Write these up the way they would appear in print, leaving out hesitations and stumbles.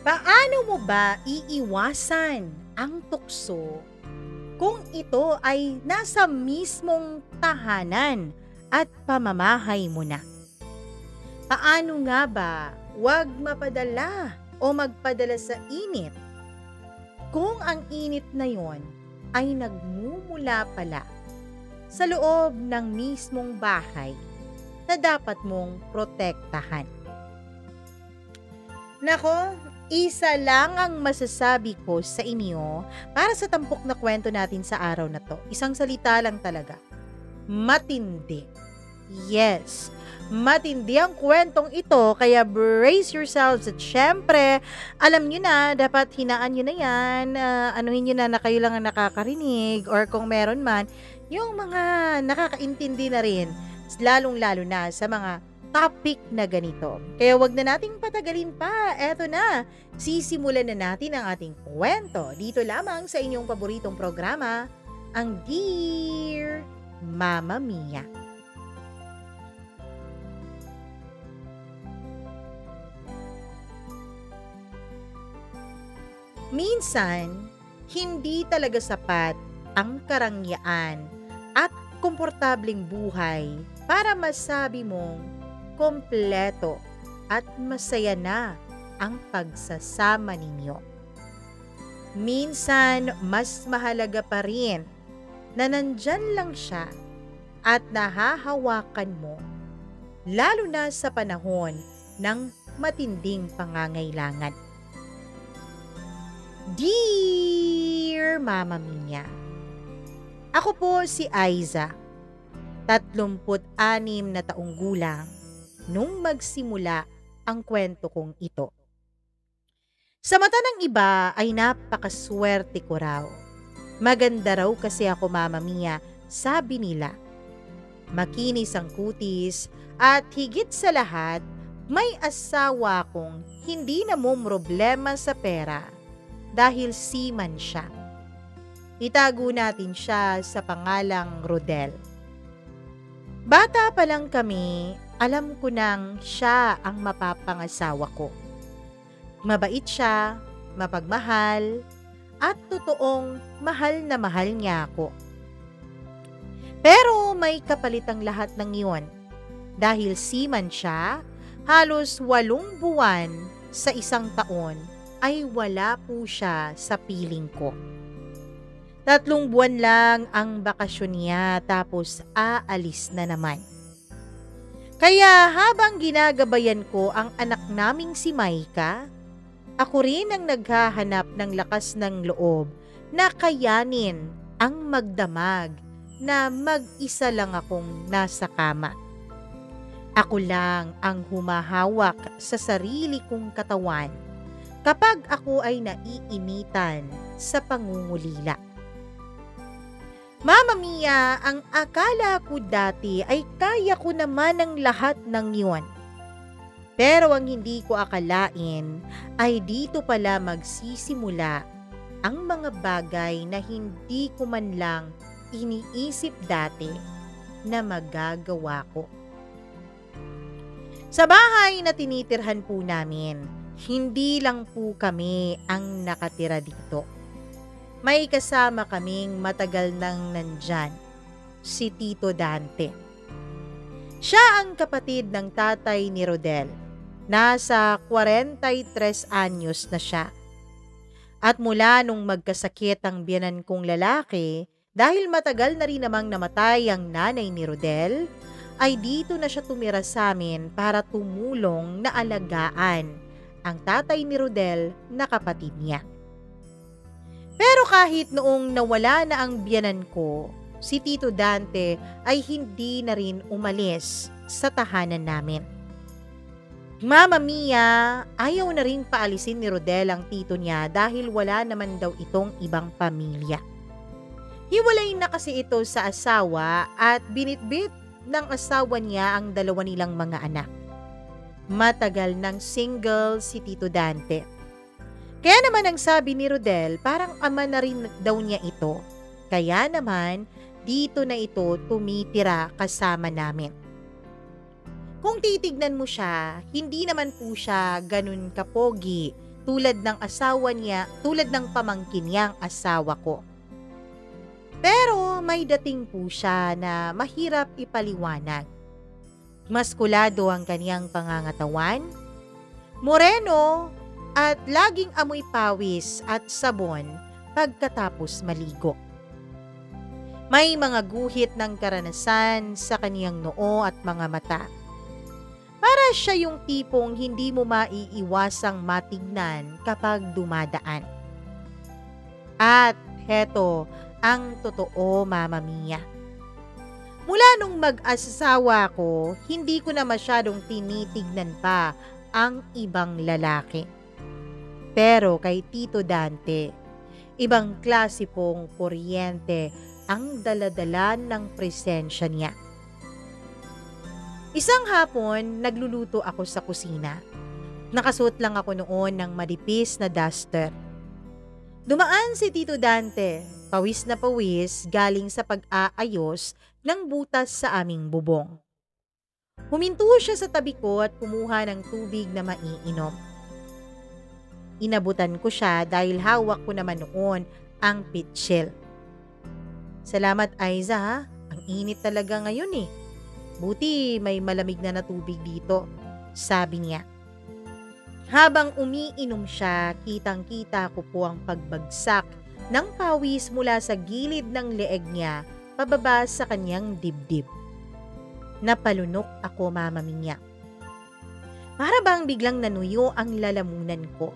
Paano mo ba iiwasan ang tukso kung ito ay nasa mismong tahanan at pamamahay mo na? Paano nga ba huwag mapadala o magpadala sa init kung ang init na yon ay nagmumula pala sa loob ng mismong bahay na dapat mong protektahan? Nako, isa lang ang masasabi ko sa inyo para sa tampok na kwento natin sa araw na to. Isang salita lang talaga. Matindi. Yes, matindi ang kwentong ito, kaya brace yourselves at syempre, alam nyo na, dapat hinaan nyo na yan, anuhin nyo na kayo lang ang nakakarinig or kung meron man, yung mga nakakaintindi na rin, lalong-lalo na sa mga topic na ganito. Kaya wag na nating patagalin pa. Eto na, sisimulan na natin ang ating kwento dito lamang sa inyong paboritong programa, ang Dear Mama Mia. Minsan, hindi talaga sapat ang karangyaan at komportableng buhay para masabi mong kompleto at masaya na ang pagsasama ninyo. Minsan, mas mahalaga pa rin na nandyan lang siya at nahahawakan mo, lalo na sa panahon ng matinding pangangailangan. Dear Mama Mia, ako po si Aiza, 36 na taong gulang nung magsimula ang kwento kong ito. Sa mata ng iba ay napakaswerte ko raw. Maganda raw kasi ako, Mama Mia, sabi nila. Makinis ang kutis at higit sa lahat, may asawa kong hindi na mo problema sa pera dahil seaman siya. Itago natin siya sa pangalang Rodel. Bata pa lang kami, alam ko nang siya ang mapapangasawa ko. Mabait siya, mapagmahal, at totoong mahal na mahal niya ako. Pero may kapalit ang lahat ng iyon. Dahil seaman siya, halos 8 buwan sa isang taon ay wala po siya sa piling ko. 3 buwan lang ang bakasyon niya tapos aalis na naman. Kaya habang ginagabayan ko ang anak naming si Maika, ako rin ang naghahanap ng lakas ng loob na kayanin ang magdamag na mag-isa lang akong nasa kama. Ako lang ang humahawak sa sarili kong katawan kapag ako ay naiinitan sa pangungulila. Mama Mia, ang akala ko dati ay kaya ko naman ang lahat ng iyon. Pero ang hindi ko akalain ay dito pala magsisimula ang mga bagay na hindi ko man lang iniisip dati na magagawa ko. Sa bahay na tinitirhan po namin, hindi lang po kami ang nakatira dito. May kasama kaming matagal nang nandyan, si Tito Dante. Siya ang kapatid ng tatay ni Rodel. Nasa 43 anyos na siya. At mula nung magkasakit ang biyanan kong lalaki, dahil matagal na rin namang namatay ang nanay ni Rodel, ay dito na siya tumira sa amin para tumulong na alagaan ang tatay ni Rodel na kapatid niya. Pero kahit noong nawala na ang biyanan ko, si Tito Dante ay hindi na rin umalis sa tahanan namin. Mama Mia, ayaw na rin paalisin ni Rodel ang tito niya dahil wala naman daw itong ibang pamilya. Hiwalay na kasi ito sa asawa at binitbit ng asawa niya ang 2 nilang mga anak. Matagal nang single si Tito Dante. Kaya naman ang sabi ni Rodel, parang ama na rin daw niya ito. Kaya naman, dito na ito tumitira kasama namin. Kung titignan mo siya, hindi naman po siya ganun kapogi tulad ng asawa niya, tulad ng pamangkin niyang asawa ko. Pero may dating po siya na mahirap ipaliwanag. Maskulado ang kaniyang pangangatawan, moreno at laging amoy pawis at sabon pagkatapos maligo. May mga guhit ng karanasan sa kaniyang noo at mga mata. Para siya yung tipong hindi mo maiiwasang matignan kapag dumadaan. At heto ang totoo, Mama Mia. Mula nung mag-asawa ko, hindi ko na masyadong tinitignan pa ang ibang lalaki. Pero kay Tito Dante, ibang klase pong kuryente ang daladala ng presensya niya. Isang hapon, nagluluto ako sa kusina. Nakasuot lang ako noon ng madipis na duster. Dumaan si Tito Dante, pawis na pawis galing sa pag-aayos ng butas sa aming bubong. Huminto siya sa tabi ko at kumuha ng tubig na maiinom. Inabutan ko siya dahil hawak ko naman noon ang pitsil. Salamat, Aiza, ha? Ang init talaga ngayon eh. Buti may malamig na tubig dito, sabi niya. Habang umiinom siya, kitang-kita ko po ang pagbagsak ng pawis mula sa gilid ng leeg niya pababa sa kanyang dibdib. Napalunok ako, Mama Mia. Para bang biglang nanuyo ang lalamunan ko.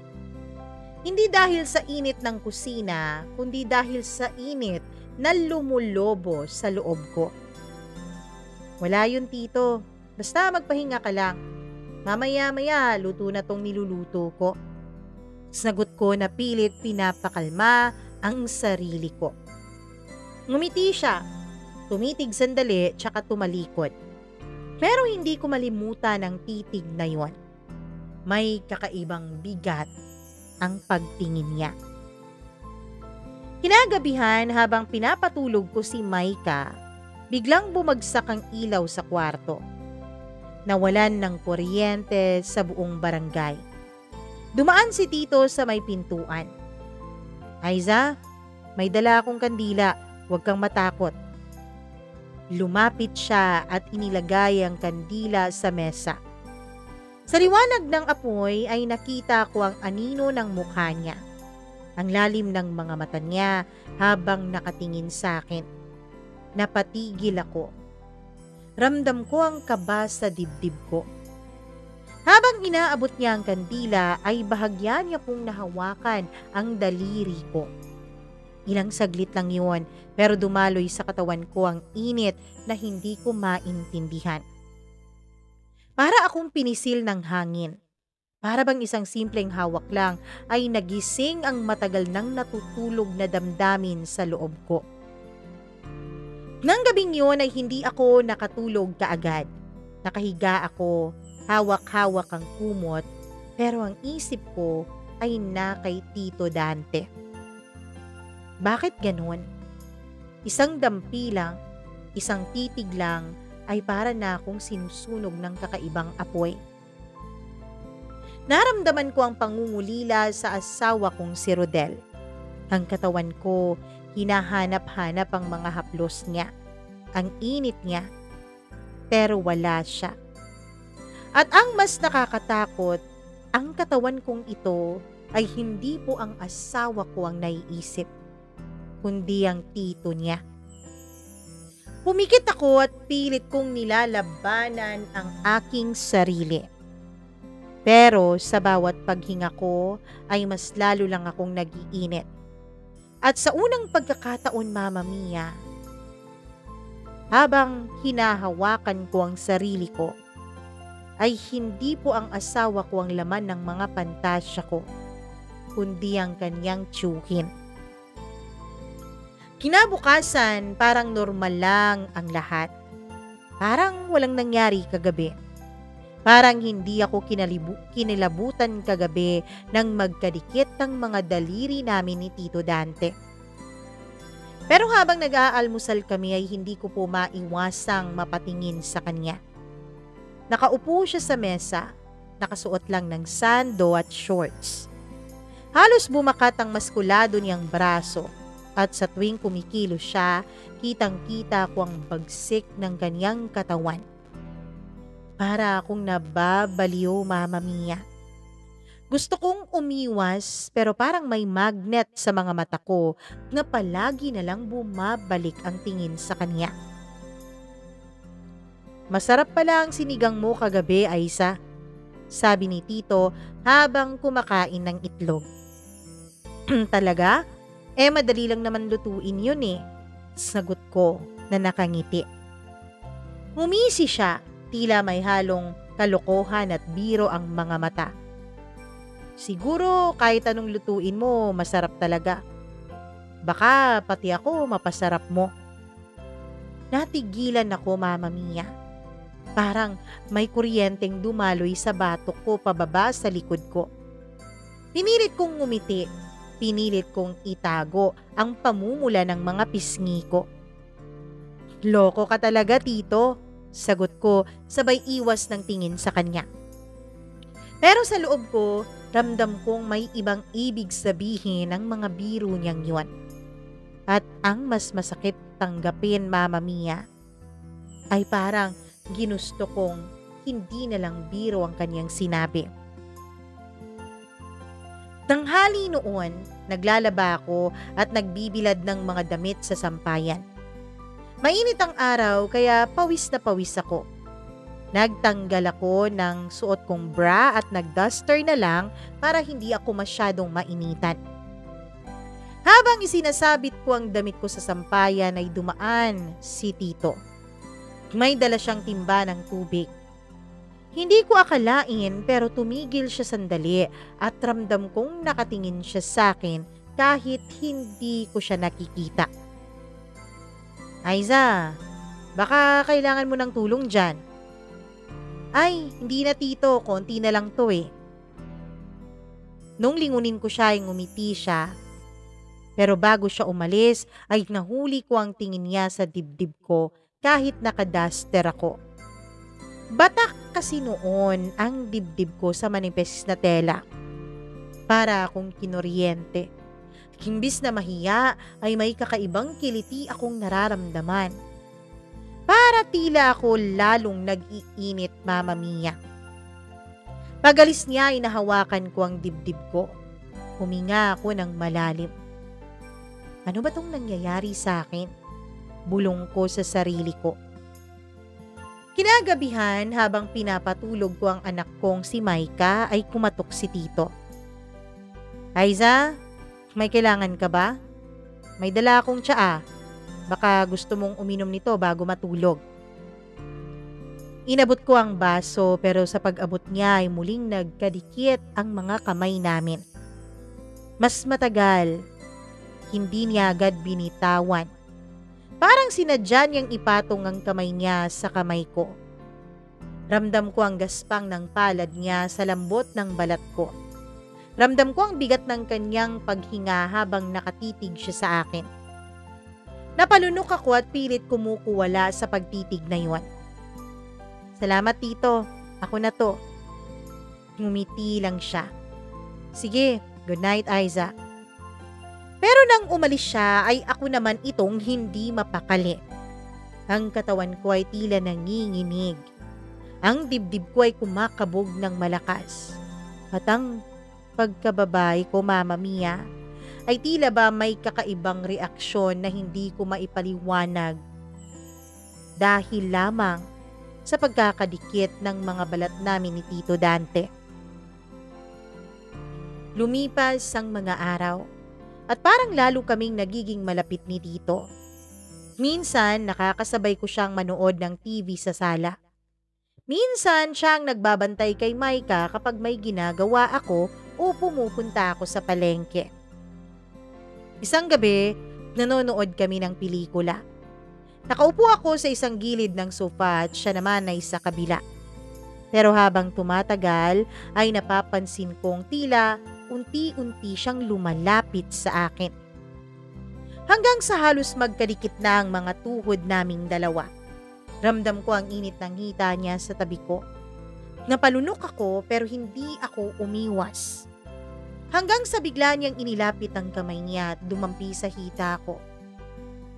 Hindi dahil sa init ng kusina, kundi dahil sa init na lumulobo sa loob ko. Wala yun, Tito. Basta magpahinga ka lang. Mamaya-maya, luto na tong niluluto ko. Sagot ko na pilit pinapakalma ang sarili ko. Ngumiti siya. Tumitig sandali tsaka tumalikod. Pero hindi ko malimutan ang titig na yon. May kakaibang bigat ang pagtingin niya. Kinagabihan habang pinapatulog ko si Maika, biglang bumagsak ang ilaw sa kwarto. Nawalan ng kuryente sa buong barangay. Dumaan si Tito sa may pintuan. Aiza, may dala akong kandila, huwag kang matakot. Lumapit siya at inilagay ang kandila sa mesa. Sa liwanag ng apoy ay nakita ko ang anino ng mukha niya. Ang lalim ng mga mata niya habang nakatingin sa akin. Napatigil ako. Ramdam ko ang kaba sa dibdib ko. Habang inaabot niya ang kandila ay bahagya niya pong nahawakan ang daliri ko. Ilang saglit lang yun pero dumaloy sa katawan ko ang init na hindi ko maintindihan. Para akong pinisil ng hangin. Para bang isang simpleng hawak lang ay nagising ang matagal nang natutulog na damdamin sa loob ko. Nang gabing yun ay hindi ako nakatulog kaagad. Nakahiga ako, hawak-hawak ang kumot, pero ang isip ko ay na kay Tito Dante. Bakit ganun? Isang dampi lang, isang titig lang ay para na akong sinusunog ng kakaibang apoy. Naramdaman ko ang pangungulila sa asawa kong si Rodel. Ang katawan ko, hinahanap-hanap ang mga haplos niya. Ang init niya, pero wala siya. At ang mas nakakatakot, ang katawan kong ito ay hindi po ang asawa ko ang naiisip, kundi ang tito niya. Pumikit ako at pilit kong nilalabanan ang aking sarili. Pero sa bawat paghinga ko ay mas lalo lang akong nag-iinit. At sa unang pagkakataon, Mama Mia, habang hinahawakan ko ang sarili ko, ay hindi po ang asawa ko ang laman ng mga pantasya ko, kundi ang kanyang tiyuhin. Kinabukasan, parang normal lang ang lahat. Parang walang nangyari kagabi. Parang hindi ako kinilabutan kagabi nang magkadikit ang mga daliri namin ni Tito Dante. Pero habang nag-aalmusal kami ay hindi ko po maiwasang mapatingin sa kanya. Nakaupo siya sa mesa, nakasuot lang ng sando at shorts. Halos bumakat ang maskulado niyang braso at sa tuwing kumikilos siya, kitang-kita ko ang bagsik ng kanyang katawan. Para akong nababaliw, Mama Mia. Gusto kong umiwas pero parang may magnet sa mga mata ko na palagi na lang bumabalik ang tingin sa kanya. Masarap pala ang sinigang mo kagabi, Aiza, sabi ni Tito habang kumakain ng itlog. Talaga? Madali lang naman lutuin yun eh, sagot ko na nakangiti. Humisi siya, tila may halong kalokohan at biro ang mga mata. Siguro kahit anong lutuin mo, masarap talaga. Baka pati ako mapasarap mo. Natigilan ako, Mama Mia. Parang may kuryenteng dumaloy sa batok ko pababa sa likod ko. Pinilit kong ngumiti. Pinilit kong itago ang pamumula ng mga pisngi ko. Loko ka talaga, Tito, sagot ko sabay iwas ng tingin sa kanya. Pero sa loob ko, ramdam kong may ibang ibig sabihin ang mga biro niyang yun. At ang mas masakit tanggapin, Mama Mia, ay parang ginusto kong hindi na lang biro ang kanyang sinabi. Tanghali noon, naglalaba ako at nagbibilad ng mga damit sa sampayan. Mainit ang araw kaya pawis na pawis ako. Nagtanggal ako ng suot kong bra at nagduster na lang para hindi ako masyadong mainitan. Habang isinasabit ko ang damit ko sa sampayan ay dumaan si Tito. May dala siyang timba ng tubig. Hindi ko akalain pero tumigil siya sandali at ramdam kong nakatingin siya sa akin kahit hindi ko siya nakikita. Aiza, baka kailangan mo ng tulong dyan. Ay, hindi na Tito, konti na lang to eh. Nung lingunin ko siya ay ngumiti siya. Pero bago siya umalis ay nahuli ko ang tingin niya sa dibdib ko kahit nakadaster ako. Batak kasi noon ang dibdib ko sa manipis na tela. Para akong kinuryente. Himbis na mahiya ay may kakaibang kiliti akong nararamdaman. Para tila ako lalong nag-iinit, Mama Mia. Pagalis niya ay nahawakan ko ang dibdib ko. Huminga ako ng malalim. Ano ba tong nangyayari sa akin? Bulong ko sa sarili ko. Kinagabihan habang pinapatulog ko ang anak kong si Maika ay kumatok si Tito. Aiza, may kailangan ka ba? May dala akong tsaa. Baka gusto mong uminom nito bago matulog. Inabot ko ang baso pero sa pag-abot niya ay muling nagkadikit ang mga kamay namin. Mas matagal, hindi niya agad binitawan. Parang sinadya niyang ipatong ang kamay niya sa kamay ko. Ramdam ko ang gaspang ng palad niya sa lambot ng balat ko. Ramdam ko ang bigat ng kanyang paghinga habang nakatitig siya sa akin. Napalunok ako at pilit kumukuwala sa pagtitig na iyon. Salamat, Tito. Ako na to. Ngumiti lang siya. Sige, good night, Aiza. Pero nang umalis siya ay ako naman itong hindi mapakali. Ang katawan ko ay tila nanginginig. Ang dibdib ko ay kumakabog ng malakas. At ang pagkababae ko, Mama Mia, ay tila ba may kakaibang reaksyon na hindi ko maipaliwanag dahil lamang sa pagkakadikit ng mga balat namin ni Tito Dante. Lumipas ang mga araw at parang lalo kaming nagiging malapit ni Tito. Minsan nakakasabay ko siyang manood ng TV sa sala. Minsan siyang nagbabantay kay Maika kapag may ginagawa ako o pumupunta ako sa palengke. Isang gabi, nanonood kami ng pelikula. Nakaupo ako sa isang gilid ng sofa at siya naman ay sa kabila. Pero habang tumatagal ay napapansin kong tila unti-unti siyang lumalapit sa akin. Hanggang sa halos magkadikit na ang mga tuhod naming dalawa. Ramdam ko ang init ng hita niya sa tabi ko. Napalunok ako pero hindi ako umiwas. Hanggang sa bigla niyang inilapit ang kamay niya at dumampi sa hita ko.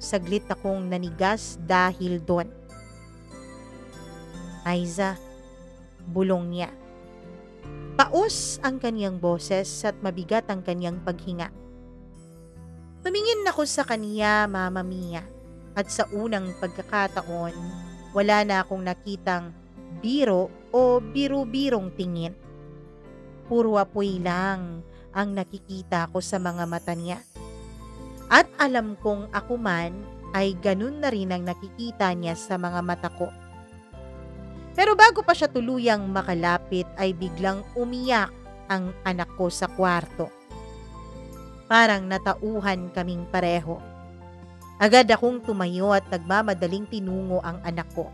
Saglit akong nanigas dahil doon. Aiza, bulong niya. Paos ang kaniyang boses at mabigat ang kaniyang paghinga. Tumingin ako sa kaniya, Mama Mia, at sa unang pagkakataon, wala na akong nakitang biro o biru-birong tingin. Puro apoy lang ang nakikita ko sa mga mata niya. At alam kong ako man ay ganun na rin ang nakikita niya sa mga mata ko. Pero bago pa siya tuluyang makalapit ay biglang umiyak ang anak ko sa kwarto. Parang natauhan kaming pareho. Agad akong tumayo at nagmamadaling tinungo ang anak ko.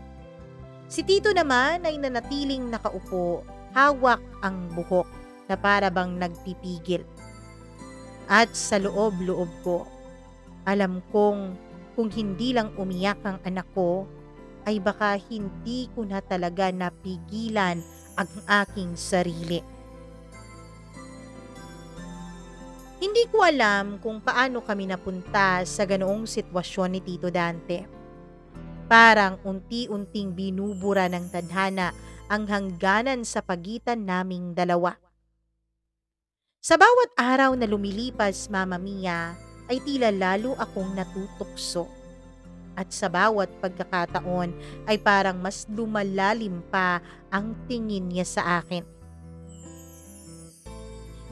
Si Tito naman ay nanatiling nakaupo, hawak ang buhok na para bang nagpipigil. At sa loob-loob ko, alam kong kung hindi lang umiyak ang anak ko, ay baka hindi ko na talaga napigilan ang aking sarili. Hindi ko alam kung paano kami napunta sa ganoong sitwasyon ni Tito Dante. Parang unti-unting binubura ng tadhana ang hangganan sa pagitan naming dalawa. Sa bawat araw na lumilipas, Mama Mia, ay tila lalo akong natutukso. At sa bawat pagkakataon ay parang mas lumalalim pa ang tingin niya sa akin.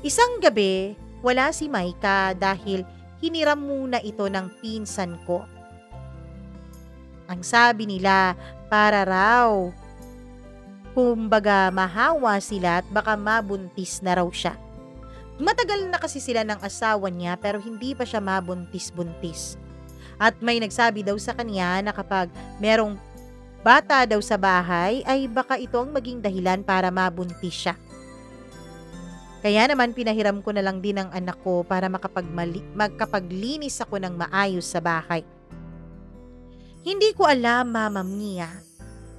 Isang gabi, wala si Maika dahil hiniram muna ito ng pinsan ko. Ang sabi nila, para raw, kumbaga mahawa sila at baka mabuntis na raw siya. Matagal na kasi sila ng asawa niya pero hindi pa siya mabuntis-buntis. At may nagsabi daw sa kanya na kapag merong bata daw sa bahay ay baka ito ang maging dahilan para mabuntis siya. Kaya naman pinahiram ko na lang din ang anak ko para magkapaglinis ako ng maayos sa bahay. Hindi ko alam, Mama Mia,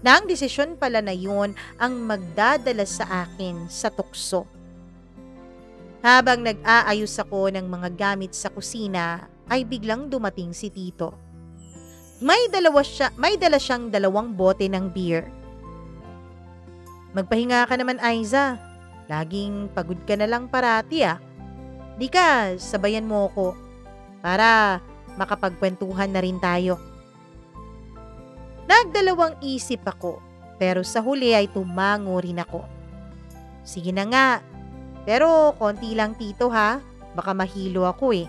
na ang desisyon pala na yun ang magdadala sa akin sa tukso. Habang nag-aayos ako ng mga gamit sa kusina, ay biglang dumating si Tito. May dala siyang 2 bote ng beer. Magpahinga ka naman, Aiza. Laging pagod ka na lang parati ah. Di ka, sabayan mo ko para makapagkwentuhan na rin tayo. Nagdalawang isip ako, pero sa huli ay tumango rin ako. Sige na nga, pero konti lang Tito ha, baka mahilo ako eh.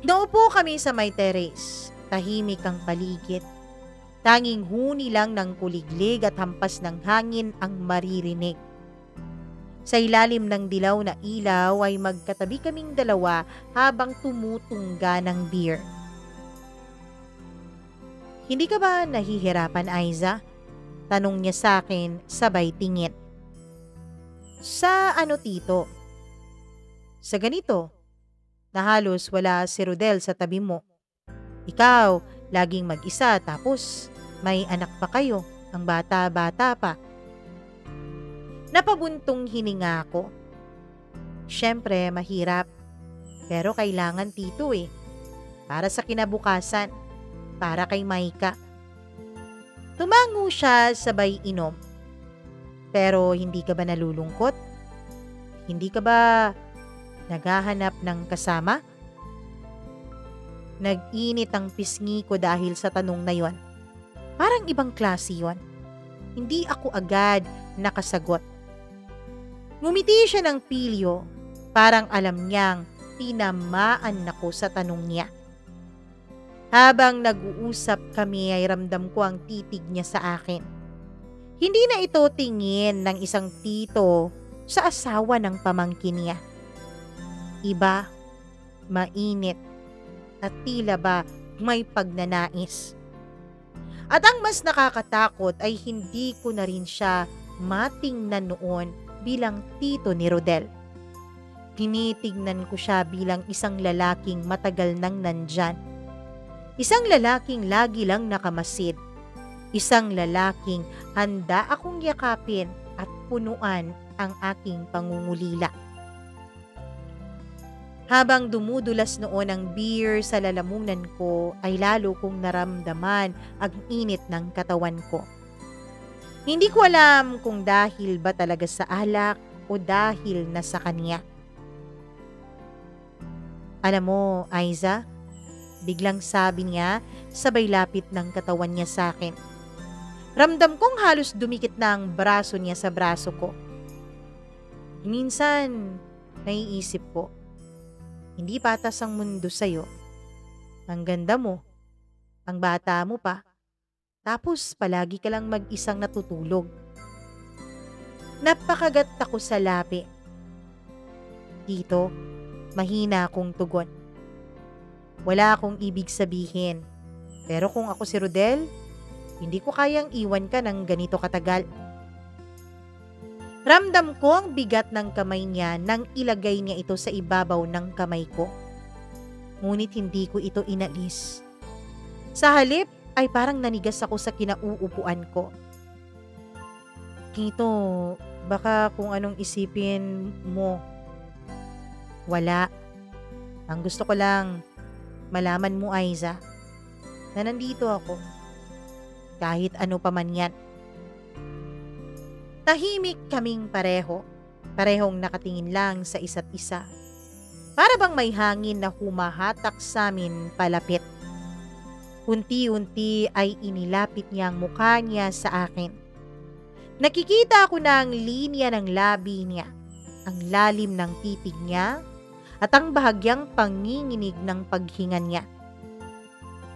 Naupo kami sa may terrace, tahimik ang paligid. Tanging huni lang ng kuliglig at hampas ng hangin ang maririnig. Sa ilalim ng dilaw na ilaw ay magkatabi kaming dalawa habang tumutungga ng beer. Hindi ka ba nahihirapan, Aiza? Tanong niya sa akin sabay tingin. Sa ano, Tito? Sa ganito, na halos wala si Rodel sa tabi mo. Ikaw, laging mag-isa tapos may anak pa kayo, ang bata-bata pa. Napabuntong hininga ako. Siyempre, mahirap. Pero kailangan, Tito eh. Para sa kinabukasan. Para kay Maika. Tumango siya sabay inom. Pero hindi ka ba nalulungkot? Hindi ka ba naghahanap ng kasama? Nag-init ang pisngi ko dahil sa tanong na yon. Parang ibang klase yon. Hindi ako agad nakasagot. Ngumiti siya ng pilyo, parang alam niyang tinamaan ako sa tanong niya. Habang nag-uusap kami ay ramdam ko ang titig niya sa akin. Hindi na ito tingin ng isang tito sa asawa ng pamangkin niya. Iba, mainit, at tila ba may pagnanais. At ang mas nakakatakot ay hindi ko na rin siya matingnan noon bilang tito ni Rodel. Tinitignan ko siya bilang isang lalaking matagal nang nandyan. Isang lalaking lagi lang nakamasid. Isang lalaking handa akong yakapin at punuan ang aking pangungulila. Habang dumudulas noon ang beer sa lalamunan ko ay lalo kong naramdaman ang init ng katawan ko. Hindi ko alam kung dahil ba talaga sa alak o dahil na sa kanya. Alam mo, Aiza, biglang sabi niya sabay lapit ng katawan niya sa akin. Ramdam kong halos dumikit na ang braso niya sa braso ko. Minsan, naiisip ko, hindi patas ang mundo sa'yo. Ang ganda mo, ang bata mo pa, tapos palagi ka lang mag-isang natutulog. Napakagat ako sa labi. Dito, mahina akong tugon. Wala akong ibig sabihin, pero kung ako si Rodel, hindi ko kayang iwan ka ng ganito katagal. Ramdam ko ang bigat ng kamay niya nang ilagay niya ito sa ibabaw ng kamay ko. Ngunit hindi ko ito inalis. Sa halip ay parang nanigas ako sa kinauupuan ko. Kito, baka kung anong isipin mo. Wala. Ang gusto ko lang, malaman mo, Aiza, na nandito ako. Kahit ano pa man yan. Tahimik kaming pareho. Parehong nakatingin lang sa isa't isa. Para bang may hangin na humahatak sa amin palapit. Unti-unti ay inilapit niya ang mukha niya sa akin. Nakikita ko na ang linya ng labi niya, ang lalim ng titig niya, at ang bahagyang panginginig ng paghinga niya.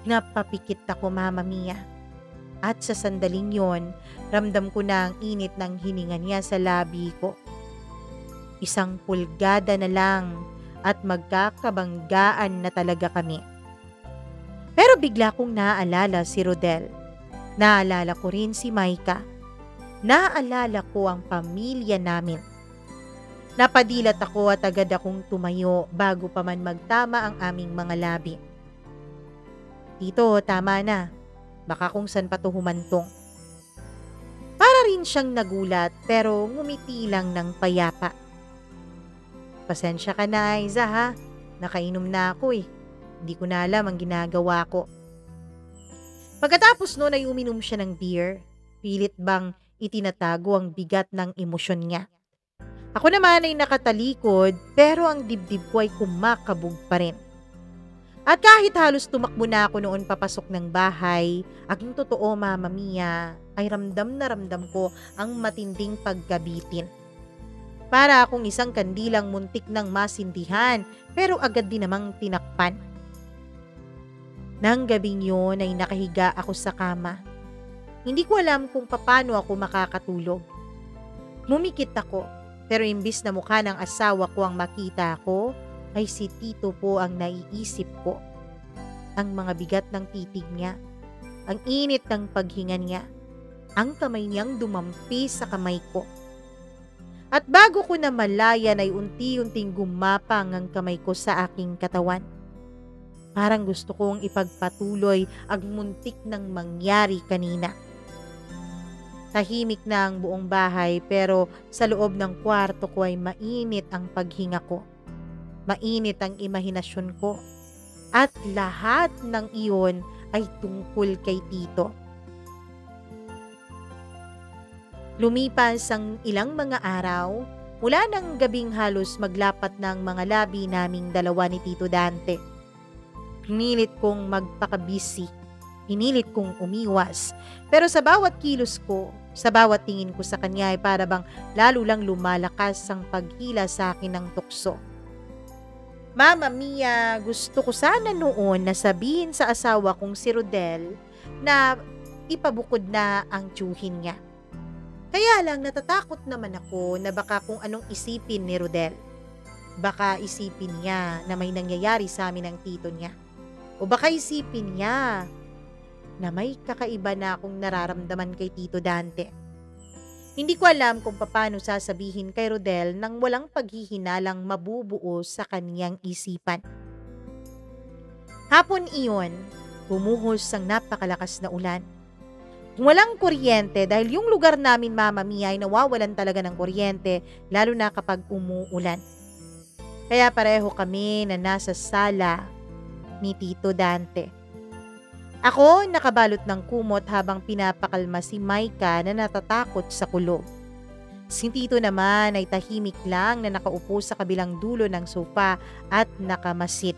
Napapikit ako, Mama Mia. At sa sandaling yon, ramdam ko na ang init ng hininga niya sa labi ko. 1 pulgada na lang at magkakabanggaan na talaga kami. Pero bigla kong naaalala si Rodel. Naalala ko rin si Maika. Naalala ko ang pamilya namin. Napadilat ako at agad akong tumayo bago pa man magtama ang aming mga labi. Tito, tama na. Baka kung saan pa to humantong. Para rin siyang nagulat pero ngumiti lang ng payapa. Pasensya ka na, Aiza, ha? Nakainom na ako eh. Hindi ko na alam ang ginagawa ko. Pagkatapos noon ay uminom siya ng beer. Pilit bang itinatago ang bigat ng emosyon niya. Ako naman ay nakatalikod pero ang dibdib ko ay kumakabog pa rin. At kahit halos tumakbo na ako noon papasok ng bahay, ang totoo, Mama Mia, ay ramdam na ramdam ko ang matinding pagkabitin. Para akong isang kandilang muntik ng masindihan pero agad din namang tinakpan. Nang gabing yun ay nakahiga ako sa kama. Hindi ko alam kung paano ako makakatulog. Mumikit ako pero imbis na mukha ng asawa ko ang makita ko, ay si Tito po ang naiisip ko. Ang mga bigat ng titig niya, ang init ng paghinga niya, ang kamay niyang dumampi sa kamay ko. At bago ko na malayan ay unti-unting gumapang ang kamay ko sa aking katawan. Parang gusto kong ipagpatuloy ang muntik ng mangyari kanina. Tahimik na ang buong bahay pero sa loob ng kwarto ko ay mainit ang paghinga ko. Mainit ang imahinasyon ko. At lahat ng iyon ay tungkol kay Tito. Lumipas ang ilang mga araw, mula ng gabing halos maglapat ng mga labi naming dalawa ni Tito Dante. Pinilit kong magpakabisi. Pinilit kong umiwas. Pero sa bawat kilos ko, sa bawat tingin ko sa kanya ay para bang lalo lang lumalakas ang paghila sa akin ng tukso. Mama Mia, gusto ko sana noon na sabihin sa asawa kong si Rodel na ipabukod na ang tiyuhin niya. Kaya lang natatakot naman ako na baka kung anong isipin ni Rodel. Baka isipin niya na may nangyayari sa amin ng tito niya. O baka isipin niya na may kakaiba na akong nararamdaman kay Tito Dante. Hindi ko alam kung paano sasabihin kay Rodel nang walang paghihinalang mabubuo sa kaniyang isipan. Hapon iyon, bumuhos ang napakalakas na ulan. Walang kuryente dahil yung lugar namin, Mama Mia, ay nawawalan talaga ng kuryente lalo na kapag umuulan. Kaya pareho kami na nasa sala ni Tito Dante. Ako nakabalot ng kumot habang pinapakalma si Maika na natatakot sa kulog. Si Tito naman ay tahimik lang na nakaupo sa kabilang dulo ng sofa at nakamasit.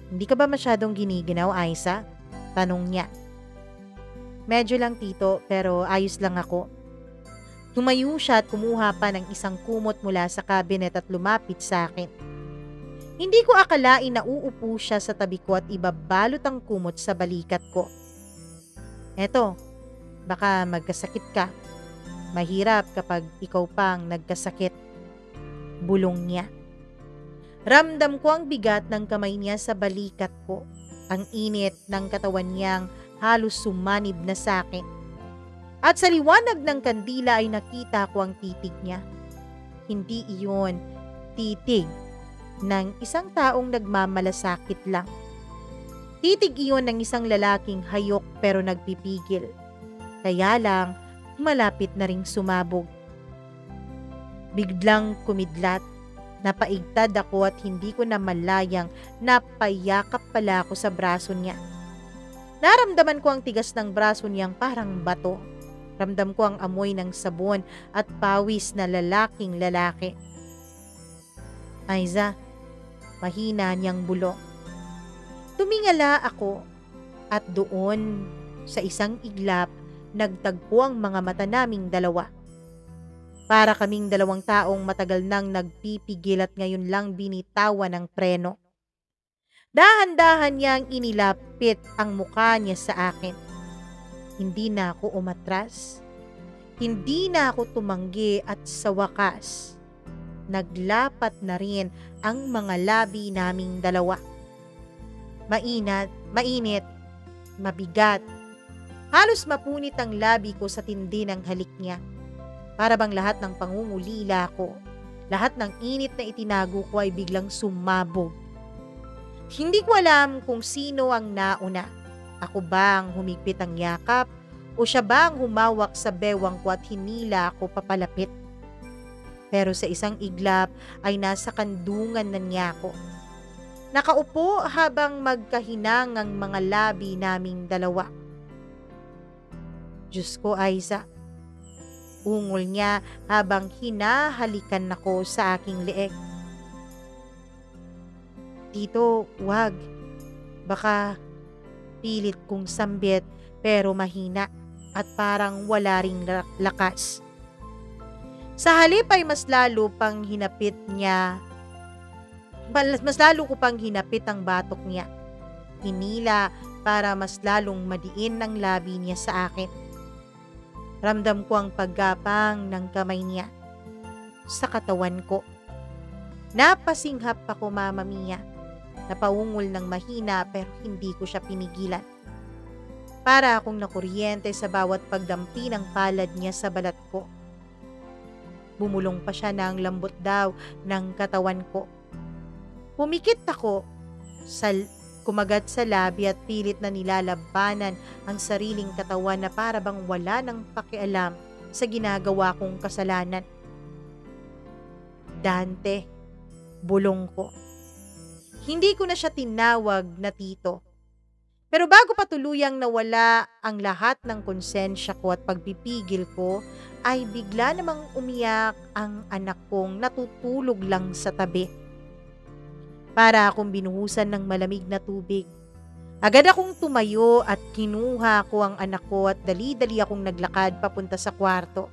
"Hindi ka ba masyadong giniginaw, Aiza?" tanong niya. "Medyo lang, Tito, pero ayos lang ako." Tumayo siya at kumuha pa ng isang kumot mula sa cabinet at lumapit sa akin. Hindi ko akalain na uupo siya sa tabi ko at ibabalot ang kumot sa balikat ko. "Eto, baka magkasakit ka. Mahirap kapag ikaw pang nagkasakit." Bulong niya. Ramdam ko ang bigat ng kamay niya sa balikat ko. Ang init ng katawan niyang halos sumanib na sa akin. At sa liwanag ng kandila ay nakita ko ang titig niya. Hindi iyon titig ng isang taong nagmamalasakit lang. Titig iyon ng isang lalaking hayok pero nagpipigil. Kaya lang, malapit na ring sumabog. Biglang kumidlat. Napaigtad ako at hindi ko na malayang napayakap pala ako sa braso niya. Naramdaman ko ang tigas ng braso niyang parang bato. Ramdam ko ang amoy ng sabon at pawis na lalaking lalaki. "Aiza," mahina niyang bulong. Tumingala ako at doon sa isang iglap nagtagpo ang mga mata naming dalawa. Para kaming dalawang taong matagal nang nagpipigil at ngayon lang binitawan ng preno. Dahan-dahan niyang inilapit ang mukha niya sa akin. Hindi na ako umatras. Hindi na ako tumanggi at sa wakas, naglapat na rin ang mga labi naming dalawa. Mainit, mabigat. Halos mapunit ang labi ko sa tindi ng halik niya. Para bang lahat ng pangungulila ko, lahat ng init na itinago ko ay biglang sumabog. Hindi ko alam kung sino ang nauna. Ako ba ang humigpit ang yakap o siya ba ang humawak sa bewang ko at hinila ako papalapit? Pero sa isang iglap ay nasa kandungan na niya ako. Nakaupo habang magkahinang ang mga labi naming dalawa. "Diyos ko, Aiza," ungol niya habang hinahalikan ako sa aking leeg. "Tito, wag. Baka," pilit kong sambit pero mahina at parang wala ring lakas. Sa halip ay mas lalo ko pang hinapit ang batok niya. Hinila para mas lalong madiin ang labi niya sa akin. Ramdam ko ang paggapang ng kamay niya sa katawan ko. Napasinghap ako, Mama Mia. Napaungol ng mahina pero hindi ko siya pinigilan. Para akong nakuryente sa bawat pagdampi ng palad niya sa balat ko. Bumulong pa siya na ang lambot daw ng katawan ko. Pumikit ako, kumagat sa labi at pilit na nilalabanan ang sariling katawan na para bang wala ng pakialam sa ginagawa kong kasalanan. "Dante," bulong ko. Hindi ko na siya tinawag na tito. Pero bago pa tuluyang nawala ang lahat ng konsensya ko at pagpipigil ko, ay bigla namang umiyak ang anak kong natutulog lang sa tabi. Para akong binuhusan ng malamig na tubig. Agad akong tumayo at kinuha ko ang anak ko at dali-dali akong naglakad papunta sa kwarto.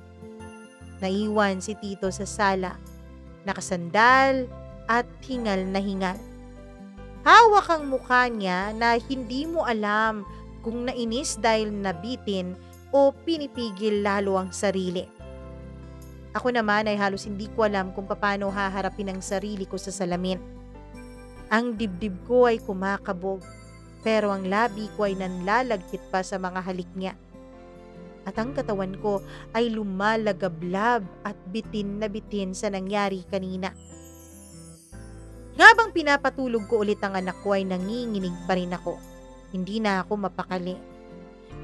Naiwan si Tito sa sala, nakasandal at hingal na hingal. Hawak ang mukha niya na hindi mo alam kung nainis dahil nabitin o pinipigil lalo ang sarili. Ako naman ay halos hindi ko alam kung paano haharapin ang sarili ko sa salamin. Ang dibdib ko ay kumakabog, pero ang labi ko ay nanlalagkit pa sa mga halik niya. At ang katawan ko ay lumalagablab at bitin na bitin sa nangyari kanina. Habang pinapatulog ko ulit ang anak ko ay nanginginig pa rin ako. Hindi na ako mapakali.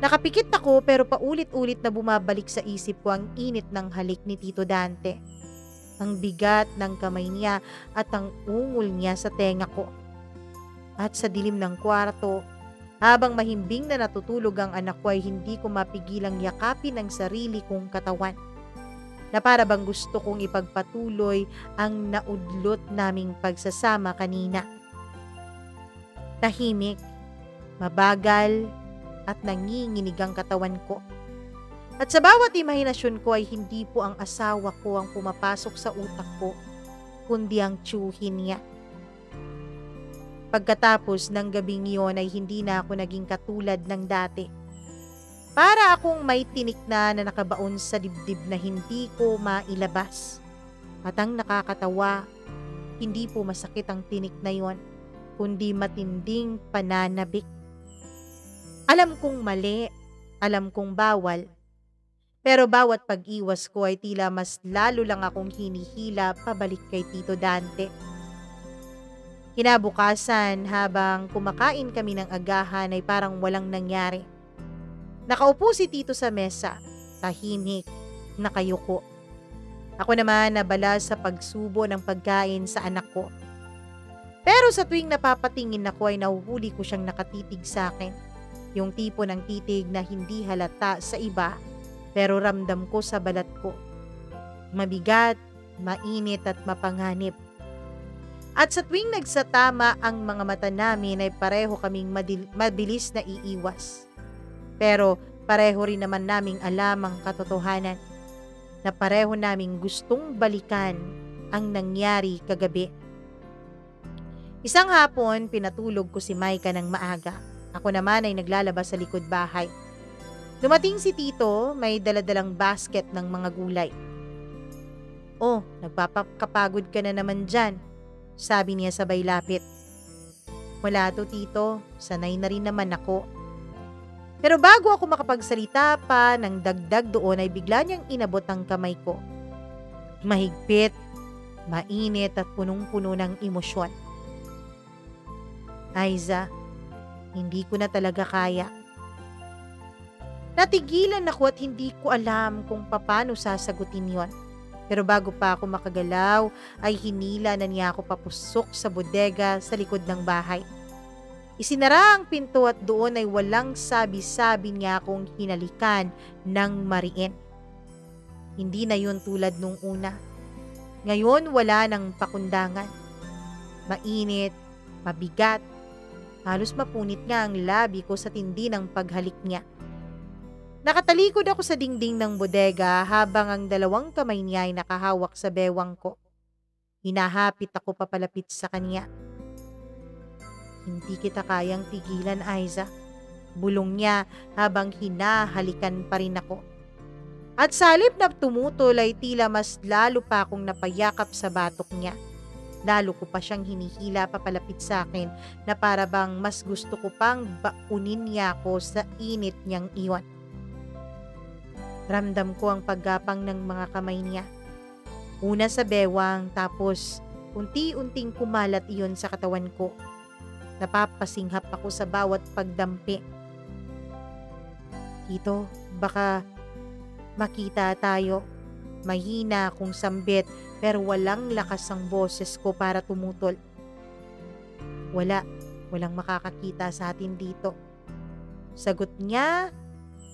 Nakapikit ako pero paulit-ulit na bumabalik sa isip ko ang init ng halik ni Tito Dante. Ang bigat ng kamay niya at ang ungol niya sa tenga ko. At sa dilim ng kwarto, habang mahimbing na natutulog ang anak ko ay hindi ko mapigilang yakapin ang sarili kong katawan, na para bang gusto kong ipagpatuloy ang naudlot naming pagsasama kanina. Tahimik, mabagal, at nanginginig ang katawan ko. At sa bawat imahinasyon ko ay hindi po ang asawa ko ang pumapasok sa utak ko, kundi ang tiyuhin niya. Pagkatapos ng gabing iyon ay hindi na ako naging katulad ng dati. Para akong may tinik na nakabaon sa dibdib na hindi ko mailabas. At ang nakakatawa, hindi po masakit ang tinik na yon, kundi matinding pananabik. Alam kong mali, alam kong bawal, pero bawat pag-iwas ko ay tila mas lalo lang akong hinihila pabalik kay Tito Dante. Kinabukasan, habang kumakain kami ng agahan ay parang walang nangyari. Nakaupo si Tito sa mesa, tahimik, nakayuko. Ako naman nabala sa pagsubo ng pagkain sa anak ko. Pero sa tuwing napapatingin ako ay nahuhuli ko siyang nakatitig sa akin. Yung tipo ng titig na hindi halata sa iba, pero ramdam ko sa balat ko. Mabigat, mainit at mapanganib. At sa tuwing nagsatama ang mga mata namin ay pareho kaming mabilis na iiwas. Pero pareho rin naman naming alam ang katotohanan, na pareho naming gustong balikan ang nangyari kagabi. Isang hapon, pinatulog ko si Maika ng maaga. Ako naman ay naglalabas sa likod bahay. Dumating si Tito, may daladalang basket ng mga gulay. "Oh, nagpapakapagod ka na naman dyan," sabi niya sabay lapit. "Wala to, Tito, sanay na rin naman ako." Pero bago ako makapagsalita pa ng dagdag doon ay bigla niyang inabot ang kamay ko. Mahigpit, mainit at punong-puno ng emosyon. "Aiza, hindi ko na talaga kaya." Natigilan ako at hindi ko alam kung paano sasagutin yon. Pero bago pa ako makagalaw ay hinila na niya ako papusok sa bodega sa likod ng bahay. Isinara ang pinto at doon ay walang sabi-sabi niya akong hinalikan ng mariin. Hindi na yun tulad nung una. Ngayon wala ng pakundangan. Mainit, mabigat, halos mapunit nga ang labi ko sa tindi ng paghalik niya. Nakatalikod ako sa dingding ng bodega habang ang dalawang kamay niya ay nakahawak sa bewang ko. Hinahapit ako papalapit sa kanya. "Hindi kita kayang tigilan, Aiza," bulong niya habang hinahalikan pa rin ako. At sa halip na tumutol ay tila mas lalo pa akong napayakap sa batok niya. Lalo ko pa siyang hinihila papalapit sa akin na para bang mas gusto ko pang baunin niya ako sa init niyang iwan. Ramdam ko ang paggapang ng mga kamay niya. Una sa bewang, tapos unti-unting kumalat iyon sa katawan ko. Napapasinghap ako sa bawat pagdampi. "Tito, baka makita tayo." Mahina akong sambit pero walang lakas ang boses ko para tumutol. Walang makakakita sa atin dito." Sagot niya,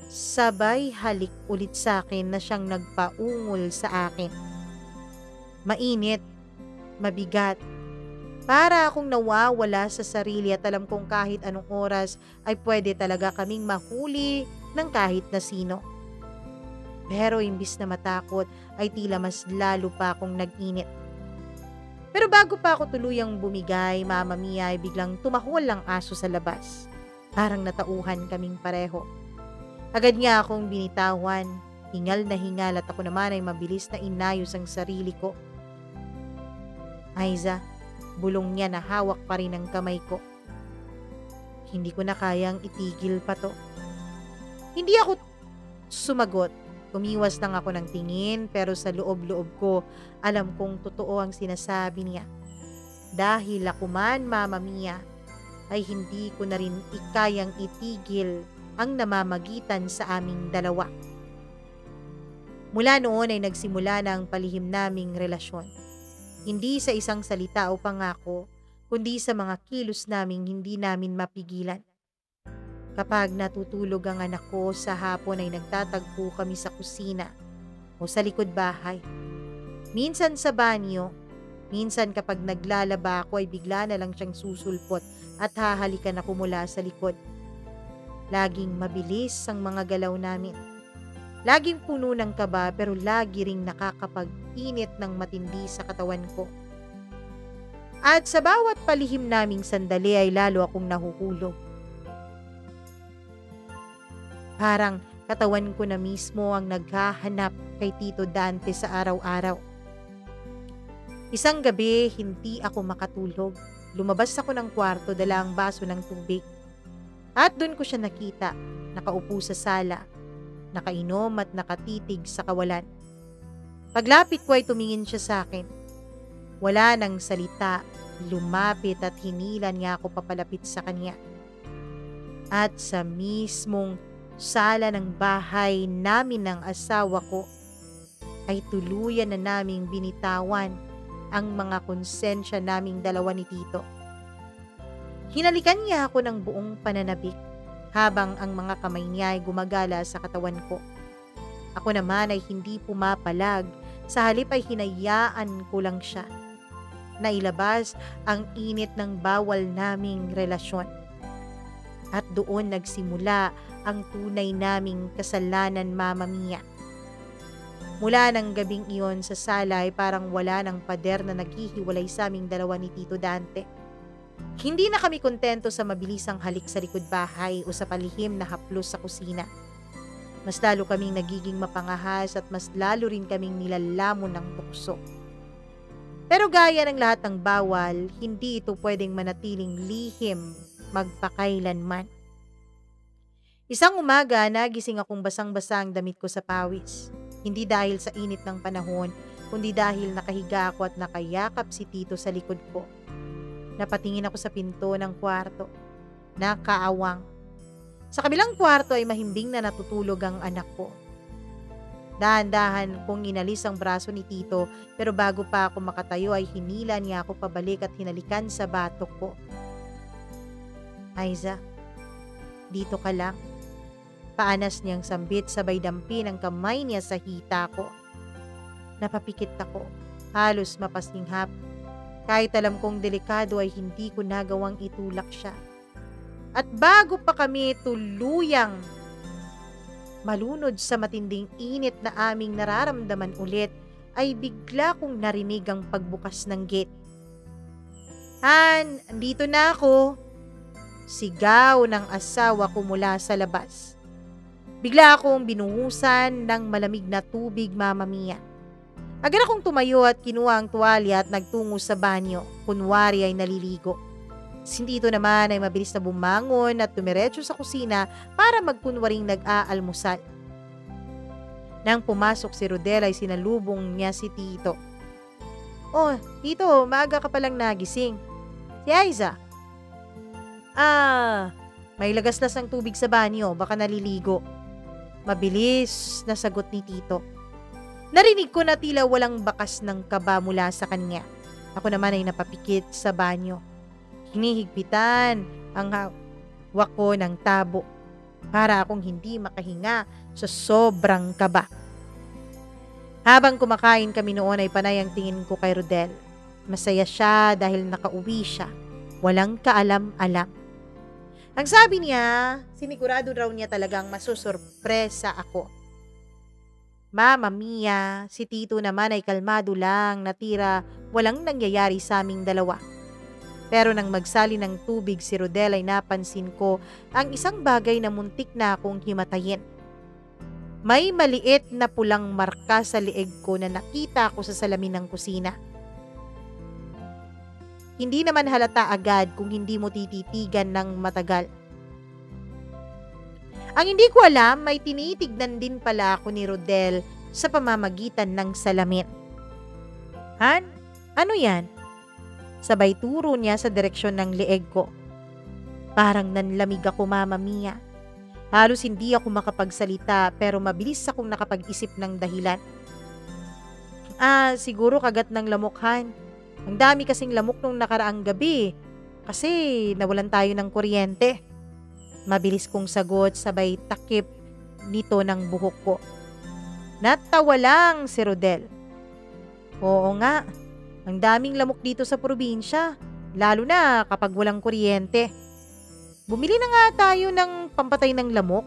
sabay halik ulit sa akin na siyang nagpaungol sa akin. Mainit, mabigat, para akong nawawala sa sarili at alam kong kahit anong oras ay pwede talaga kaming mahuli ng kahit na sino. Pero imbis na matakot ay tila mas lalo pa akong nag-init. Pero bago pa ako tuluyang bumigay, Mama Mia, ay biglang tumahol ang aso sa labas. Parang natauhan kaming pareho. Agad niya akong binitawan, hingal na hingal at ako naman ay mabilis na inayos ang sarili ko. "Aiza," bulong niya na hawak pa rin ang kamay ko. Hindi ko na kayang itigil pa to. Hindi ako sumagot. Umiwas lang ako ng tingin pero sa loob-loob ko alam kong totoo ang sinasabi niya. Dahil ako man, Mama Mia, ay hindi ko na rin ikayang itigil ang namamagitan sa aming dalawa. Mula noon ay nagsimula na ang palihim naming relasyon. Hindi sa isang salita o pangako, kundi sa mga kilos naming hindi namin mapigilan. Kapag natutulog ang anak ko sa hapon ay nagtatagpo kami sa kusina o sa likod bahay. Minsan sa banyo, minsan kapag naglalaba ako ay bigla na lang siyang susulpot at hahalikan ako mula sa likod. Laging mabilis ang mga galaw namin. Laging puno ng kaba pero lagi ring nakakapag-init ng matindi sa katawan ko. At sa bawat palihim naming sandali ay lalo akong nahuhulog. Parang katawan ko na mismo ang naghahanap kay Tito Dante sa araw-araw. Isang gabi, hindi ako makatulog. Lumabas ako ng kwarto, dala ang baso ng tubig. At doon ko siya nakita, nakaupo sa sala, nakainom at nakatitig sa kawalan. Paglapit ko ay tumingin siya sa akin. Wala nang salita, lumapit at hinilan niya ako papalapit sa kanya. At sa mismong sala ng bahay namin ng asawa ko, ay tuluyan na naming binitawan ang mga konsensya naming dalawa ni Tito. Hinalikan niya ako ng buong pananabik habang ang mga kamay niya ay gumagala sa katawan ko. Ako naman ay hindi pumapalag, sa halip ay hinayaan ko lang siya. Nailabas ang init ng bawal naming relasyon. At doon nagsimula ang tunay naming kasalanan, Mama Mia. Mula ng gabing iyon sa sala ay parang wala ng pader na naghihiwalay sa aming dalawa ni Tito Dante. Hindi na kami kontento sa mabilisang halik sa likod bahay o sa palihim na haplos sa kusina. Mas lalo kaming nagiging mapangahas at mas lalo rin kaming nilalamon ng tukso. Pero gaya ng lahat ng bawal, hindi ito pwedeng manatiling lihim magpakailanman. Isang umaga, nagising akong basang-basa ang damit ko sa pawis. Hindi dahil sa init ng panahon, kundi dahil nakahiga ako at nakayakap si Tito sa likod ko. Napatingin ako sa pinto ng kwarto. Nakaawang. Sa kabilang kwarto ay mahimbing na natutulog ang anak ko. Dahan-dahan kong inalis ang braso ni Tito, pero bago pa ako makatayo ay hinila niya ako pabalik at hinalikan sa batok ko. Aiza, dito ka lang. Paanas niyang sambit sabay dampi ng kamay niya sa hita ko. Napapikit ako, halos mapasinghap. Kahit alam kong delikado ay hindi ko nagawang itulak siya. At bago pa kami tuluyang malunod sa matinding init na aming nararamdaman ulit, ay bigla kong narinig ang pagbukas ng gate. Han, andito na ako. Sigaw ng asawa ko mula sa labas. Bigla akong binuhusan ng malamig na tubig, Mama Mia. Agad akong tumayo at kinuha ang tuwalya at nagtungo sa banyo, kunwari ay naliligo. Si Tito naman ay mabilis na bumangon at tumiretso sa kusina para magkunwaring nag-aalmusal. Nang pumasok si Rodel ay sinalubong niya si Tito. Oh, Tito, maaga ka palang nagising. Si Aiza. May lagaslas ang tubig sa banyo, baka naliligo. Mabilis na sagot ni Tito. Narinig ko na tila walang bakas ng kaba mula sa kanya. Ako naman ay napapikit sa banyo. Hinihigpitan ang hawak ko ng tabo para akong hindi makahinga sa sobrang kaba. Habang kumakain kami noon ay panay ang tingin ko kay Rodel. Masaya siya dahil nakauwi siya. Walang kaalam-alam. Ang sabi niya, sinigurado raw niya talagang masusurpresa ako. Mama Mia, si Tito naman ay kalmado lang, natira walang nangyayari sa aming dalawa. Pero nang magsali ng tubig si Rodel ay napansin ko ang isang bagay na muntik na akong himatayin. May maliit na pulang marka sa leeg ko na nakita ko sa salamin ng kusina. Hindi naman halata agad kung hindi mo tititigan ng matagal. Ang hindi ko alam, may tinitignan din pala ako ni Rodel sa pamamagitan ng salamin. Han, ano yan? Sabay turo niya sa direksyon ng leeg ko. Parang nanlamig ako, Mama Mia. Halos hindi ako makapagsalita pero mabilis akong nakapag-isip ng dahilan. Siguro kagat ng lamokhan. Ang dami kasing lamok nung nakaraang gabi kasi nawalan tayo ng kuryente. Mabilis kong sagot sabay takip nito ng buhok ko. Natawa lang si Rodel. Oo nga, ang daming lamok dito sa probinsya, lalo na kapag walang kuryente. Bumili na nga tayo ng pampatay ng lamok.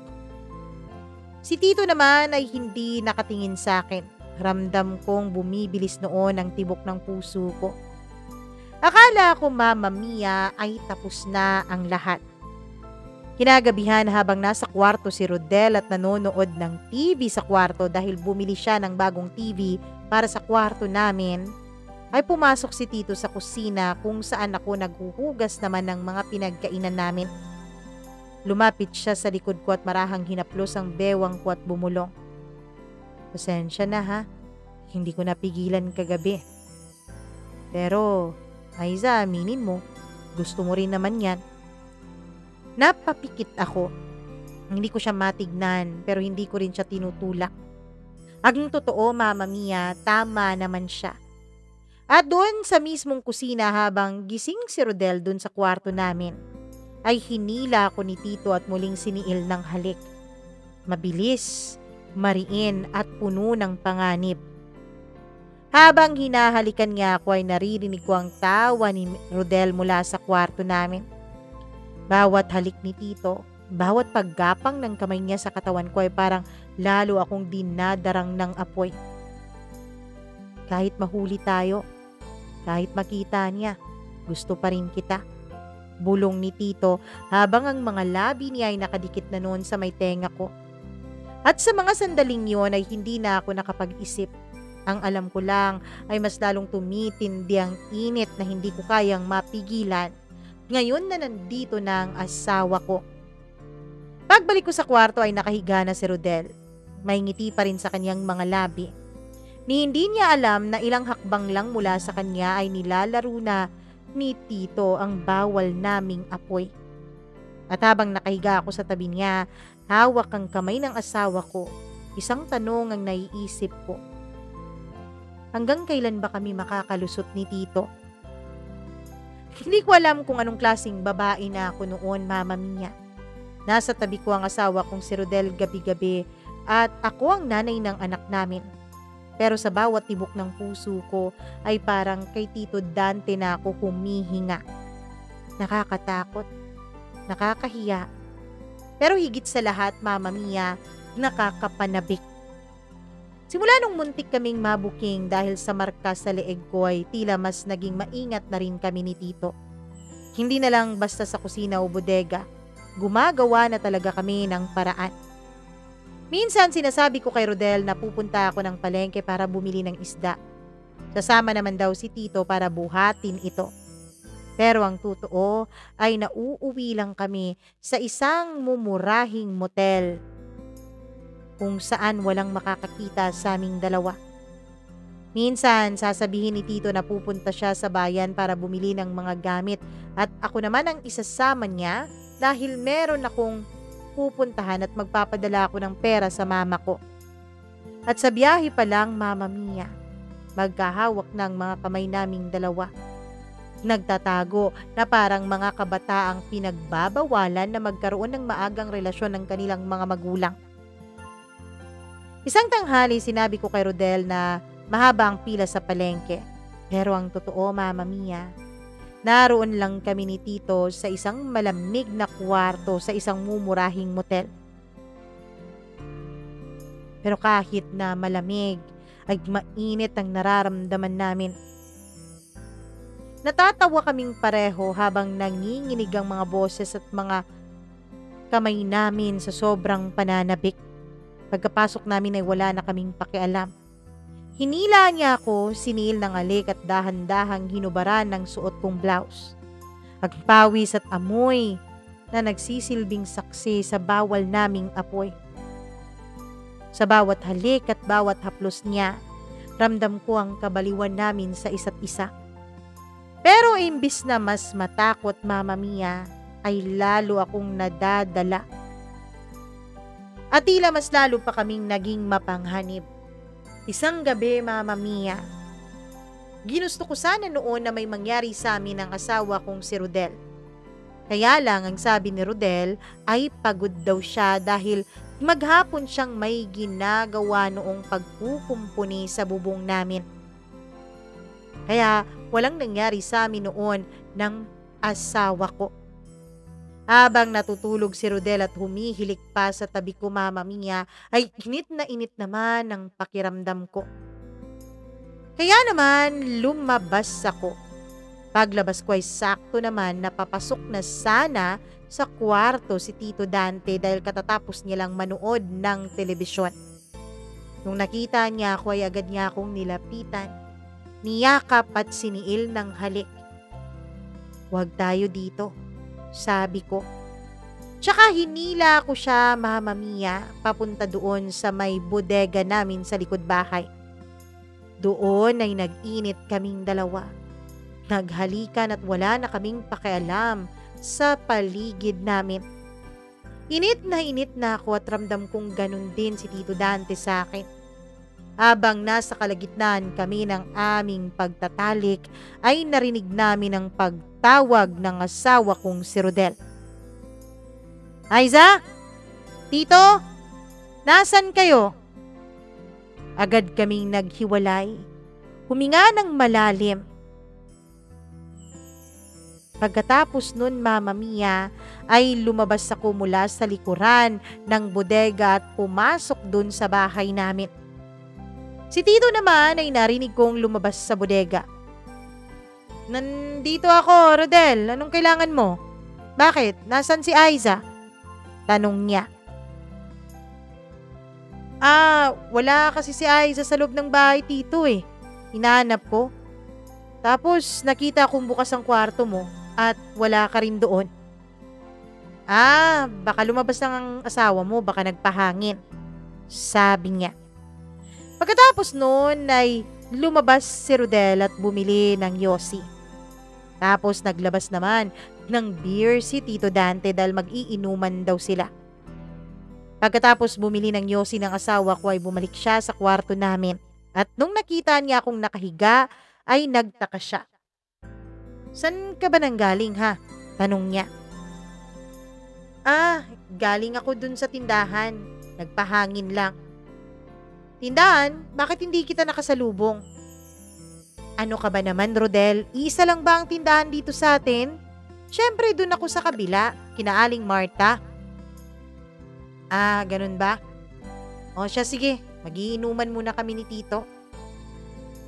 Si Tito naman ay hindi nakatingin sa akin. Ramdam kong bumibilis noon ang tibok ng puso ko. Akala ko Mama Mia ay tapos na ang lahat. Kinagabihan habang nasa kwarto si Rodel at nanonood ng TV sa kwarto dahil bumili siya ng bagong TV para sa kwarto namin, ay pumasok si Tito sa kusina kung saan ako naghuhugas naman ng mga pinagkainan namin. Lumapit siya sa likod ko at marahang hinaplos ang bewang ko at bumulong. Pasensya na ha, hindi ko napigilan kagabi. Pero, Aiza, aminin mo, gusto mo rin naman yan. Napapikit ako. Hindi ko siya matignan pero hindi ko rin siya tinutulak. Ang totoo, Mama Mia, tama naman siya. At doon sa mismong kusina habang gising si Rodel doon sa kwarto namin, ay hinila ako ni Tito at muling siniil ng halik. Mabilis, mariin at puno ng panganib. Habang hinahalikan niya ako ay naririnig ko ang tawa ni Rodel mula sa kwarto namin. Bawat halik ni Tito, bawat paggapang ng kamay niya sa katawan ko ay parang lalo akong dinadarang ng apoy. Kahit mahuli tayo, kahit makita niya, gusto pa rin kita. Bulong ni Tito habang ang mga labi niya ay nakadikit na noon sa may tenga ko. At sa mga sandaling yon ay hindi na ako nakapag-isip. Ang alam ko lang ay mas lalong tumitindi ang init na hindi ko kayang mapigilan. Ngayon na nandito na ang asawa ko. Pagbalik ko sa kwarto ay nakahiga na si Rodel. May ngiti pa rin sa kanyang mga labi. Ni hindi niya alam na ilang hakbang lang mula sa kanya ay nilalaro na ni Tito ang bawal naming apoy. At habang nakahiga ako sa tabi niya, hawak ang kamay ng asawa ko. Isang tanong ang naiisip ko. Hanggang kailan ba kami makakalusot ni Tito? Hindi ko alam kung anong klaseng babae na ako noon, Mama Mia. Nasa tabi ko ang asawa kong si Rodel gabi-gabi at ako ang nanay ng anak namin. Pero sa bawat tibok ng puso ko ay parang kay Tito Dante na ako humihinga. Nakakatakot, nakakahiya. Pero higit sa lahat, Mama Mia, nakakapanabik. Simula nung muntik kaming mabuking dahil sa marka sa leeg ko ay tila mas naging maingat na rin kami ni Tito. Hindi na lang basta sa kusina o bodega. Gumagawa na talaga kami ng paraan. Minsan sinasabi ko kay Rodel na pupunta ako ng palengke para bumili ng isda. Sasama naman daw si Tito para buhatin ito. Pero ang totoo ay nauuwi lang kami sa isang mumurahing motel kung saan walang makakakita sa aming dalawa. Minsan sasabihin ni Tito na pupunta siya sa bayan para bumili ng mga gamit at ako naman ang isasama niya dahil meron akong pupuntahan at magpapadala ako ng pera sa mama ko. At sa biyahe pa lang, Mama Mia, magkahawak ng mga kamay naming dalawa. Nagtatago na parang mga kabataang pinagbabawalan na magkaroon ng maagang relasyon ng kanilang mga magulang. Isang tanghali sinabi ko kay Rodel na mahaba ang pila sa palengke. Pero ang totoo, Mama Mia, naroon lang kami ni Tito sa isang malamig na kwarto sa isang mumurahing motel. Pero kahit na malamig, ay mainit ang nararamdaman namin. Natatawa kaming pareho habang nanginginig ang mga boses at mga kamay namin sa sobrang pananabik. Pagkapasok namin ay wala na kaming pakialam. Hinila niya ako, sinil ng alik at dahan-dahang hinubaran ng suot kong blouse. Ang pawis at amoy na nagsisilbing saksi sa bawal naming apoy. Sa bawat halik at bawat haplos niya, ramdam ko ang kabaliwan namin sa isa't isa. Pero imbis na mas matakot, Mama Mia, ay lalo akong nadadala. At tila mas lalo pa kaming naging mapanghanib. Isang gabi, Mama Mia, ginusto ko sana noon na may mangyari sa amin ng asawa kong si Rodel. Kaya lang ang sabi ni Rodel ay pagod daw siya dahil maghapon siyang may ginagawa noong pagkukumpuni sa bubong namin. Kaya walang nangyari sa amin noon ng asawa ko. Habang natutulog si Rodel at humihilik pa sa tabi ko, Mama Mia, ay init naman ang pakiramdam ko. Kaya naman lumabas ako. Paglabas ko ay sakto naman napapasok na sana sa kwarto si Tito Dante dahil katatapos niya lang manood ng telebisyon. Nung nakita niya ako ay agad niya akong nilapitan, niyakap at siniil ng halik. "Huwag tayo dito," sabi ko. Tsaka hinila ko siya, Mama Mia, papunta doon sa may bodega namin sa likod bahay. Doon ay nag-init kaming dalawa. Naghalikan at wala na kaming pakialam sa paligid namin. Init na ako at ramdam kong ganun din si Tito Dante sa akin. Habang nasa kalagitnaan kami ng aming pagtatalik, ay narinig namin ang pagtawag ng asawa kong si Rodel. "Aiza? Tito? Nasan kayo?" Agad kaming naghiwalay. Huminga ng malalim. Pagkatapos nun, Mama Mia, ay lumabas ako mula sa likuran ng bodega at pumasok dun sa bahay namin. Si Tito naman ay narinig kong lumabas sa bodega. "Nandito ako, Rodel. Anong kailangan mo? Bakit? Nasaan si Aiza?" tanong niya. Wala kasi si Aiza sa loob ng bahay, Tito eh. Hinahanap ko. Tapos nakita kong bukas ang kwarto mo at wala ka rin doon." Baka lumabas lang ang asawa mo, baka nagpahangin," sabi niya. Pagkatapos noon ay lumabas si Rodel at bumili ng yosi. Tapos naglabas naman ng beer si Tito Dante dahil mag-iinuman daw sila. Pagkatapos bumili ng yosi ng asawa ko ay bumalik siya sa kwarto namin. At nung nakita niya akong nakahiga ay nagtaka siya. "San ka ba nanggaling ha?" tanong niya. Galing ako dun sa tindahan. Nagpahangin lang." "Tindahan? Bakit hindi kita nakasalubong?" "Ano ka ba naman, Rodel? Isa lang ba ang tindahan dito sa atin? Siyempre dun ako sa kabila, kina Aling Marta." Ganun ba? O siya, sige, magiinuman muna kami ni Tito."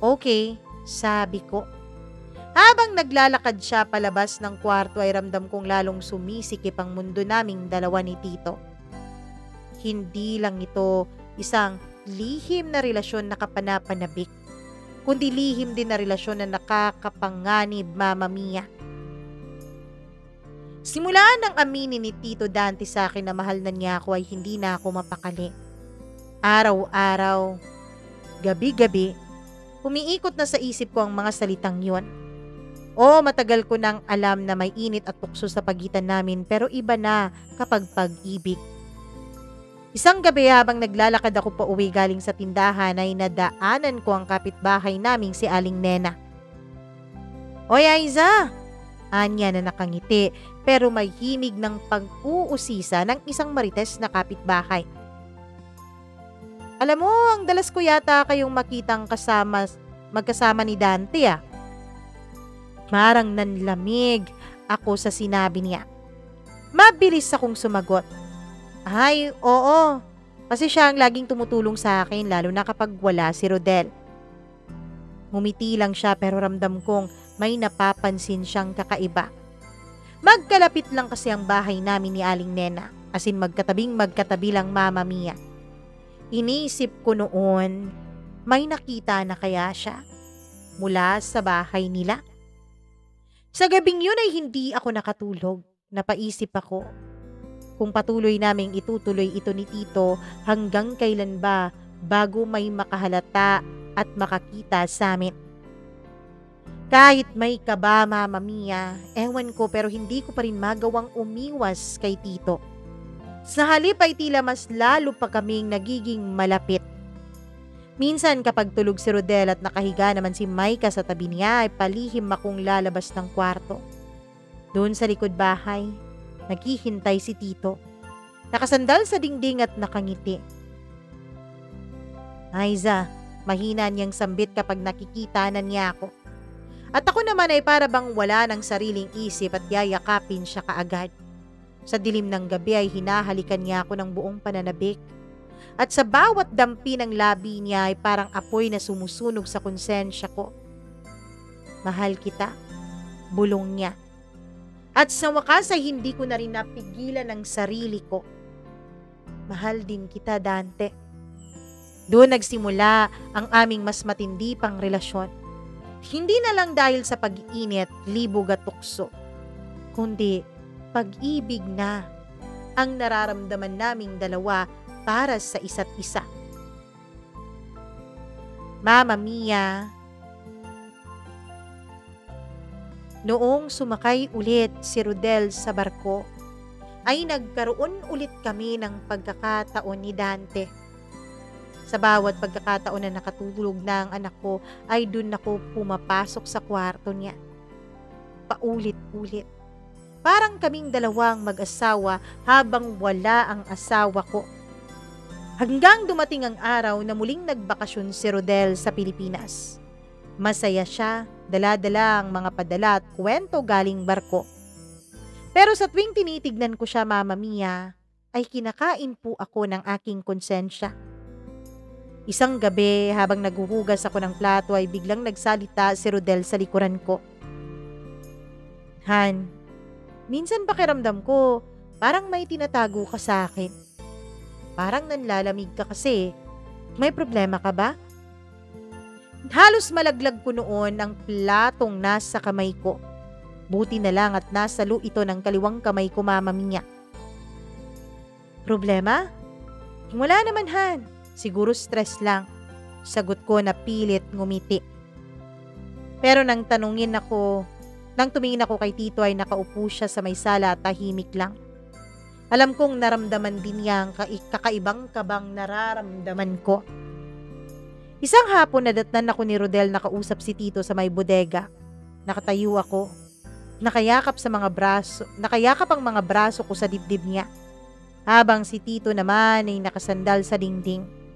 "Okay," sabi ko. Habang naglalakad siya palabas ng kwarto ay ramdam kong lalong sumisikip ang mundo naming dalawa ni Tito. Hindi lang ito isang lihim na relasyon na kapanapanabik, kundi lihim din na relasyon na nakakapanganib, Mama Mia. Simula nang aminin ni Tito Dante sa akin na mahal na niya ako ay hindi na ako mapakali. Araw-araw, gabi-gabi, umiikot na sa isip ko ang mga salitang yon. Matagal ko nang alam na may init at tukso sa pagitan namin pero iba na kapag pag-ibig. Isang gabi habang naglalakad ako pa uwi galing sa tindahan ay nadaanan ko ang kapitbahay naming si Aling Nena. "Oy Aiza!" anya na nakangiti pero may himig ng pag-uusisa ng isang marites na kapitbahay. "Alam mo, ang dalas ko yata kayong makitang magkasama ni Dante ah." Marang nanlamig ako sa sinabi niya. Mabilis akong sumagot. "Ay, oo. Kasi siya ang laging tumutulong sa akin lalo na kapag wala si Rodel." Ngumiti lang siya pero ramdam kong may napapansin siyang kakaiba. Magkalapit lang kasi ang bahay namin ni Aling Nena, as in magkatabi lang, Mama Mia. Iniisip ko noon, may nakita na kaya siya mula sa bahay nila? Sa gabing yun ay hindi ako nakatulog. Napaisip ako kung patuloy naming itutuloy ito ni Tito hanggang kailan ba bago may makahalata at makakita sa amin. Kahit may kaba, Mama Mia, ewan ko pero hindi ko pa rin magawang umiwas kay Tito. Sa halip ay tila mas lalo pa kaming nagiging malapit. Minsan kapag tulog si Rodel at nakahiga naman si Maika sa tabi niya ay palihim akong lalabas ng kwarto. Doon sa likod bahay, naghihintay si Tito. Nakasandal sa dingding at nakangiti. Aiza, mahina niyang sambit kapag nakikita na niya ako. At ako naman ay para bang wala ng sariling isip at yayakapin siya kaagad. Sa dilim ng gabi ay hinahalikan niya ako ng buong pananabik. At sa bawat dampi ng labi niya ay parang apoy na sumusunog sa konsensya ko. Mahal kita, bulong niya. At sa wakas ay hindi ko na rin napigilan ang sarili ko. Mahal din kita, Dante. Doon nagsimula ang aming mas matindi pang relasyon. Hindi na lang dahil sa pag-iinit, libog at tukso, kundi pag-ibig na ang nararamdaman naming dalawa para sa isa't isa. Mama Mia, noong sumakay ulit si Rodel sa barko, ay nagkaroon ulit kami ng pagkakataon ni Dante. Sa bawat pagkakataon na nakatulog na ang anak ko, ay dun ako pumapasok sa kwarto niya. Paulit-ulit. Parang kaming dalawang mag-asawa habang wala ang asawa ko. Hanggang dumating ang araw na muling nagbakasyon si Rodel sa Pilipinas. Masaya siya, dala-dala ang mga padala at kwento galing barko. Pero sa tuwing tinitignan ko siya, Mama Mia, ay kinakain po ako ng aking konsensya. Isang gabi habang naghuhugas ako ng plato ay biglang nagsalita si Rodel sa likuran ko. Han, minsan pakiramdam ko parang may tinatago ka sa akin. Parang nanlalamig ka kasi. May problema ka ba? Halos malaglag ko noon ang platong nasa kamay ko. Buti na lang at nasa lu ito ng kaliwang kamay ko, Mama Mia. Problema? Wala naman, Han. Siguro stress lang. Sagot ko na pilit ngumiti. Pero nang tumingin ako kay Tito ay nakaupo siya sa may sala at tahimik lang. Alam kong naramdaman din niya ang kakaibang kabang nararamdaman ko. Isang hapon nadatnan ako ni Rodel nakausap si Tito sa may bodega. Nakatayo ako. Nakayakap ang mga braso ko sa dibdib niya. Habang si Tito naman ay nakasandal sa dingding.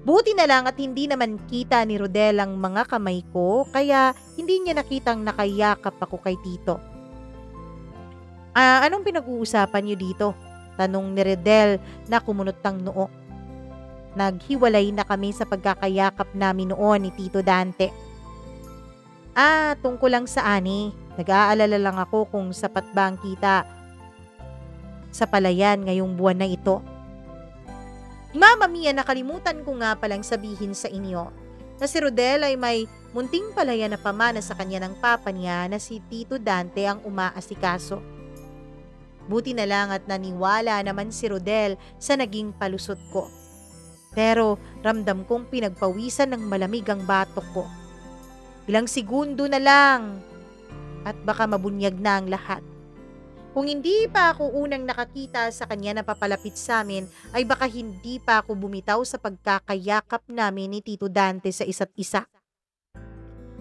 Buti na lang at hindi naman kita ni Rodel ang mga kamay ko, kaya hindi niya nakitang nakayakap ako kay Tito. Anong pinag-uusapan niyo dito? Tanong ni Rodel na kumunot ng noo. Naghiwalay na kami sa pagkakayakap namin noon ni Tito Dante. Tungkol lang sa ani. Nag-aalala lang ako kung sapat ba ang kita sa palayan ngayong buwan na ito. Mama Mia, nakalimutan ko nga palang sabihin sa inyo na si Rodel ay may munting palayan na pamana sa kanya ng papa niya na si Tito Dante ang umaasikaso. Buti na lang at naniwala naman si Rodel sa naging palusot ko. Pero ramdam kong pinagpawisan ng malamig ang batok ko. Ilang segundo na lang at baka mabunyag na ang lahat. Kung hindi pa ako unang nakakita sa kanya na papalapit sa amin, ay baka hindi pa ako bumitaw sa pagkakayakap namin ni Tito Dante sa isa't isa.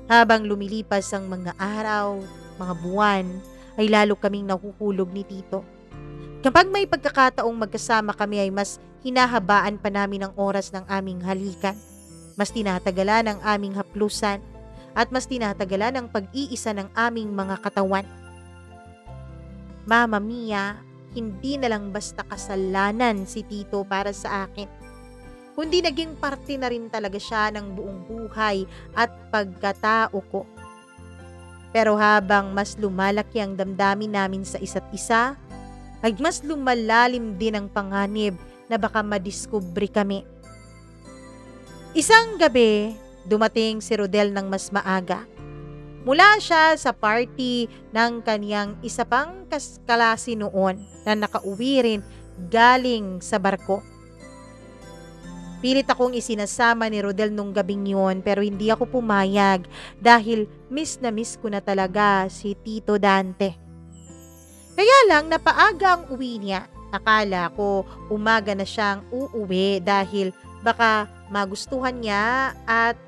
Habang lumilipas ang mga araw, mga buwan, ay lalo kaming nahuhulog ni Tito. Kapag may pagkakataong magkasama kami ay mas hinahabaan pa namin ang oras ng aming halikan. Mas tinatagalan ang aming haplusan at mas tinatagalan ang pag-iisa ng aming mga katawan. Mama Mia, hindi na lang basta kasalanan si Tito para sa akin, kundi naging parte na rin talaga siya ng buong buhay at pagkatao ko. Pero habang mas lumalaki ang damdamin namin sa isa't isa, ay mas lumalalim din ang panganib na baka madiskubre kami. Isang gabi, dumating si Rodel ng mas maaga. Mula siya sa party ng kaniyang isa pang kaskalasi noon na nakauwi rin galing sa barko. Pilit akong isinasama ni Rodel nung gabing yun pero hindi ako pumayag dahil miss na miss ko na talaga si Tito Dante. Kaya lang napaaga ang uwi niya Akala ko umaga na siyang uuwi dahil baka magustuhan niya at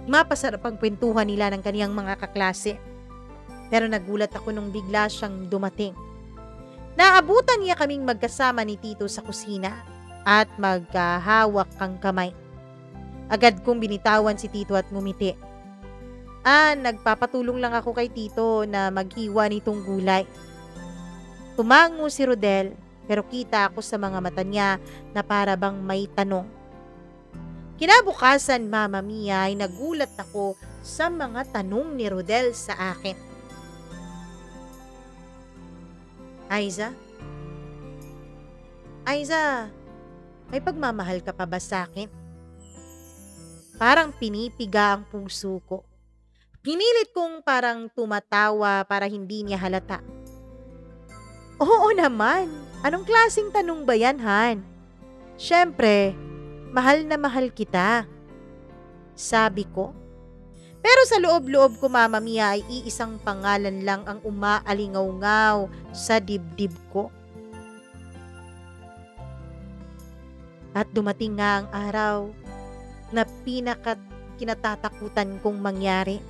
mapasarap ang kwentuhan nila ng kaniyang mga kaklase. Pero nagulat ako nung bigla siyang dumating. Naabutan niya kaming magkasama ni Tito sa kusina at magkahawak ang kamay. Agad kong binitawan si Tito at ngumiti. Nagpapatulong lang ako kay Tito na maghiwa nitong gulay. Tumango si Rodel pero kita ako sa mga mata niya na para bang may tanong. Kinabukasan, Mama Mia, ay nagulat ako sa mga tanong ni Rodel sa akin. Aiza, may pagmamahal ka pa ba sa akin? Parang pinipiga ang puso ko. Pinilit kong parang tumatawa para hindi niya halata. Oo naman. Anong klaseng tanong ba yan, Han? Siyempre, mahal na mahal kita. Sabi ko. Pero sa loob-loob ko, Mama Mia, ay iisang pangalan lang ang umaalingaw-ngaw sa dibdib ko. At dumating nga ang araw na kinatatakutan kong mangyari.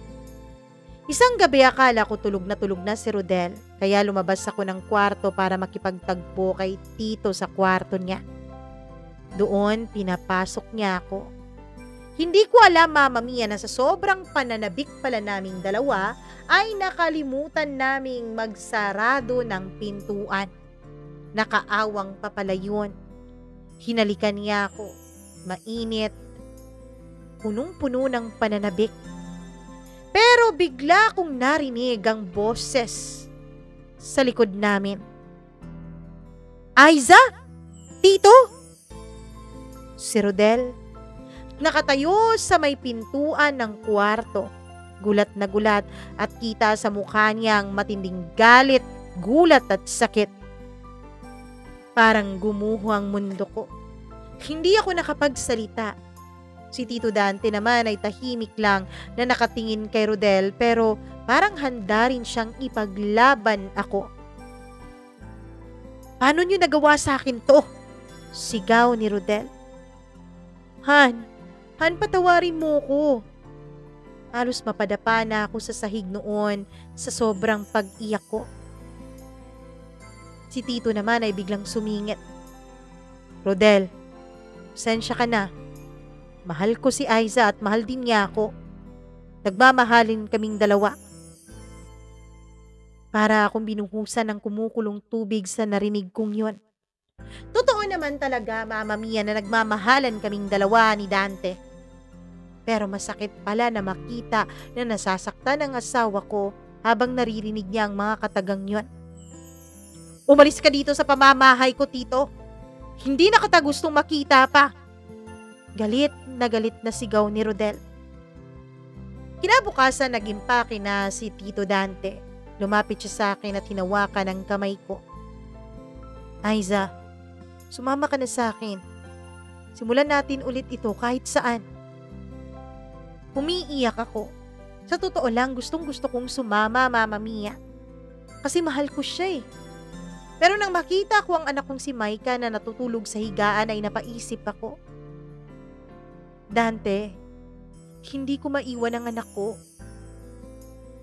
Isang gabi akala ko tulog na si Rodel, kaya lumabas ako ng kwarto para makipagtagpo kay Tito sa kwarto niya. Doon pinapasok niya ako. Hindi ko alam, Mama Mia, na sa sobrang pananabik pala naming dalawa ay nakalimutan naming magsarado ng pintuan. Nakaawang pa pala yun. Hinalikan niya ako. Mainit. Punong-puno ng pananabik. Pero bigla kong narinig ang boses sa likod namin. Aiza? Tito? Si Rodel, nakatayo sa may pintuan ng kwarto. Gulat na gulat at kita sa mukha niyang matinding galit, gulat at sakit. Parang gumuho ang mundo ko. Hindi ako nakapagsalita. Si Tito Dante naman ay tahimik lang na nakatingin kay Rodel pero parang handa rin siyang ipaglaban ako. Paano niyo nagawa sa akin to? Sigaw ni Rodel. Han, patawarin mo ko. Halos mapadapa na ako sa sahig noon sa sobrang pag-iyak ko. Si Tito naman ay biglang sumingit. Rodel, pasensya ka na. Mahal ko si Aiza at mahal din niya ako. Nagmamahalin kaming dalawa. Para akong binuhusan ng kumukulong tubig sa narinig kong yun. Totoo naman talaga, Mama Mia, na nagmamahalan kaming dalawa ni Dante. Pero masakit pala na makita na nasasaktan ang asawa ko habang naririnig niya ang mga katagang yun. Umalis ka dito sa pamamahay ko, Tito. Hindi na kita gustong makita pa. Galit na sigaw ni Rodel. Kinabukasan nagimpake na si Tito Dante. Lumapit siya sa akin at hinawakan ang kamay ko. Aiza, sumama ka na sa akin. Simulan natin ulit ito kahit saan. Umiiyak ako. Sa totoo lang, gustong-gusto kong sumama, Mama Mia. Kasi mahal ko siya eh. Pero nang makita ko ang anak kong si Maika na natutulog sa higaan ay napaisip ako. Dante, hindi ko maiwan ang anak ko.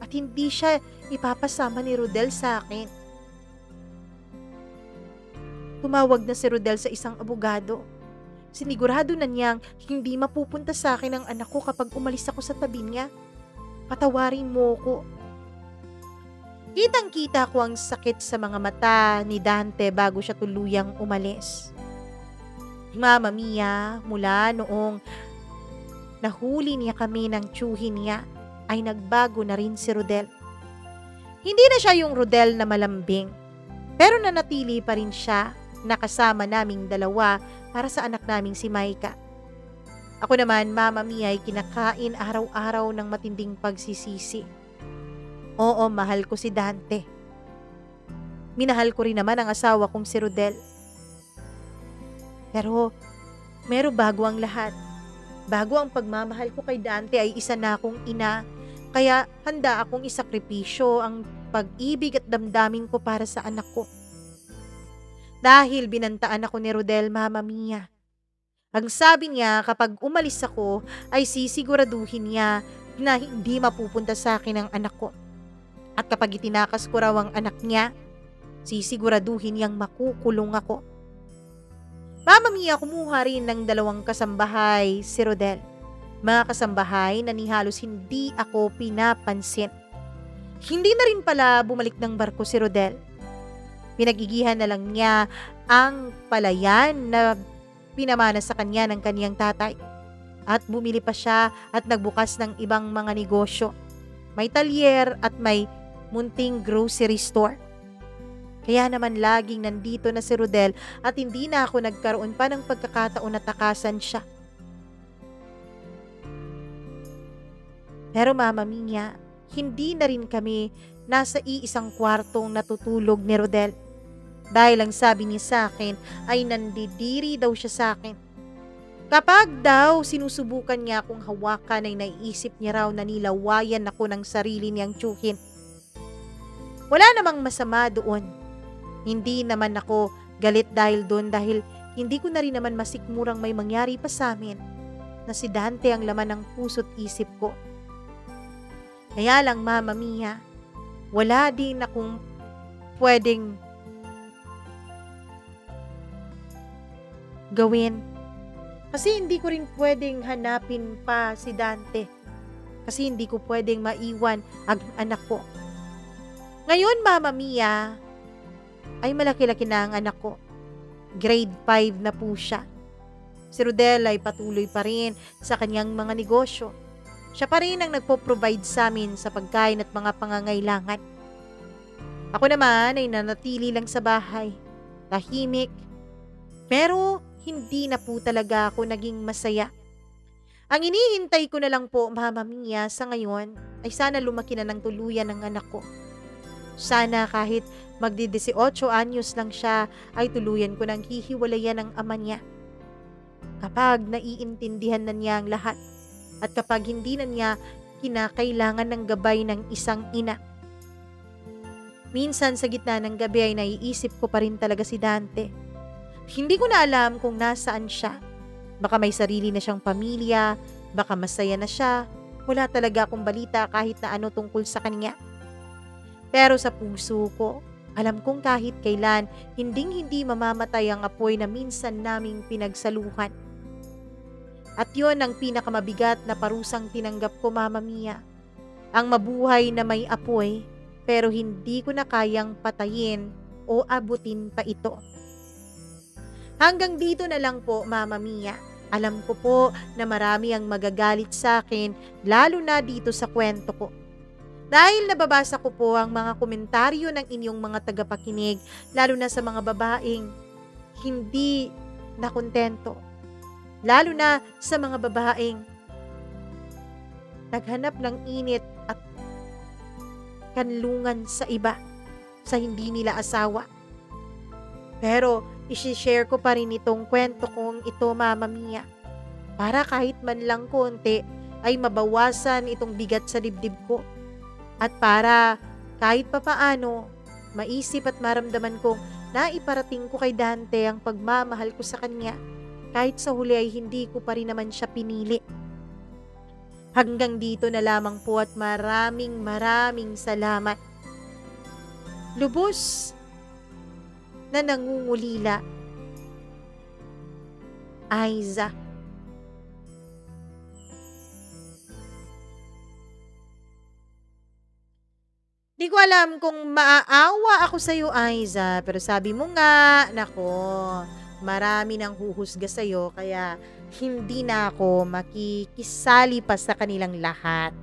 At hindi siya ipapasama ni Rodel sa akin. Tumawag na si Rodel sa isang abogado. Sinigurado na niyang hindi mapupunta sa akin ang anak ko kapag umalis ako sa tabi niya. Patawarin mo ko. Kitang-kita ko ang sakit sa mga mata ni Dante bago siya tuluyang umalis. Mama Mia, mula noong nahuli niya kami ng tiyuhin niya, ay nagbago na rin si Rodel. Hindi na siya yung Rodel na malambing, pero nanatili pa rin siya nakasama naming dalawa para sa anak naming si Maika. Ako naman, Mama Mia, ay kinakain araw-araw ng matinding pagsisisi. Oo, mahal ko si Dante. Minahal ko rin naman ang asawa kong si Rodel. Pero, bago ang lahat. Bago ang pagmamahal ko kay Dante ay isa na akong ina, kaya handa akong isakripisyo ang pag-ibig at damdamin ko para sa anak ko. Dahil binantaan ako ni Rodel, Mama Mia. Ang sabi niya kapag umalis ako ay sisiguraduhin niya na hindi mapupunta sa akin ang anak ko. At kapag itinakas ko raw ang anak niya, sisiguraduhin niyang makukulong ako. Mama Mia, kumuha rin ng 2 kasambahay si Rodel. Mga kasambahay na ni halos hindi ako pinapansin. Hindi na rin pala bumalik ng barko si Rodel. Pinagigihan na lang niya ang palayan na pinamana sa kanya ng kaniyang tatay. At bumili pa siya at nagbukas ng ibang mga negosyo. May talyer at may munting grocery store. Kaya naman laging nandito na si Rodel at hindi na ako nagkaroon pa ng pagkakataon na takasan siya. Pero Mama Mia, hindi na rin kami nasa iisang kwartong natutulog ni Rodel. Dahil ang sabi niya sa akin ay nandidiri daw siya sa akin. Kapag daw sinusubukan niya akong hawakan ay naiisip niya raw na nilawayan ako ng sarili niyang tiyuhin. Wala namang masama doon. Hindi naman ako galit dahil doon dahil hindi ko na rin naman masikmurang may mangyari pa sa amin na si Dante ang laman ng puso't isip ko. Kaya lang Mama Mia, wala din akong pwedeng gawin. Kasi hindi ko rin pwedeng hanapin pa si Dante. Kasi hindi ko pwedeng maiwan ang anak ko. Ngayon Mama Mia, ay malaki-laki na ang anak ko. Grade 5 na po siya. Si Rodel ay patuloy pa rin sa kanyang mga negosyo. Siya pa rin ang nagpo-provide sa amin sa pagkain at mga pangangailangan. Ako naman ay nanatili lang sa bahay. Tahimik. Pero hindi na po talaga ako naging masaya. Ang inihintay ko na lang po, Mama Mia, sa ngayon ay sana lumaki na ng tuluyan ng anak ko. Sana kahit magdi-18 anyos lang siya ay tuluyan ko nang hihiwalayan ng ama niya. Kapag naiintindihan na niya ang lahat at kapag hindi na niya kinakailangan ng gabay ng isang ina. Minsan sa gitna ng gabi ay naiisip ko pa rin talaga si Dante. Hindi ko na alam kung nasaan siya. Baka may sarili na siyang pamilya, baka masaya na siya. Wala talaga akong balita kahit na ano tungkol sa kanya. Pero sa puso ko, alam kong kahit kailan, hinding-hindi mamamatay ang apoy na minsan naming pinagsaluhan. At yon ang pinakamabigat na parusang tinanggap ko, Mama Mia. Ang mabuhay na may apoy, pero hindi ko na kayang patayin o abutin pa ito. Hanggang dito na lang po, Mama Mia. Alam ko po na marami ang magagalit sa akin, lalo na dito sa kwento ko. Dahil nababasa ko po ang mga komentaryo ng inyong mga tagapakinig, lalo na sa mga babaeng hindi nakontento. Lalo na sa mga babaeng naghanap ng init at kanlungan sa iba, sa hindi nila asawa. Pero isi-share ko pa rin itong kwento kong ito, Mama Mia, para kahit man lang konti ay mabawasan itong bigat sa dibdib ko. At para kahit papaano maisip at maramdaman kong naiparating ko kay Dante ang pagmamahal ko sa kanya, kahit sa huli ay hindi ko pa rin naman siya pinili. Hanggang dito na lamang po at maraming salamat. Lubos na nangungulila, Aiza. Di ko alam kung maaawa ako sa iyo, Aiza, pero sabi mo nga, nako, marami nang huhusga sa iyo kaya hindi na ako makikisali pa sa kanilang lahat.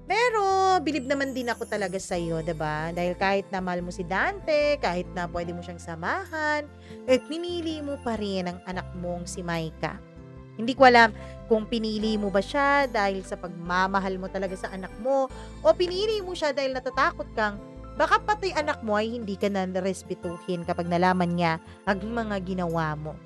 Pero bilib naman din ako talaga sa iyo, 'di ba? Dahil kahit na mahal mo si Dante, kahit na pwede mo siyang samahan, pinili mo pa rin ang anak mong si Maika. Hindi ko alam kung pinili mo ba siya dahil sa pagmamahal mo talaga sa anak mo o pinili mo siya dahil natatakot kang baka pati anak mo ay hindi ka na respetuhin kapag nalaman niya ang mga ginawa mo.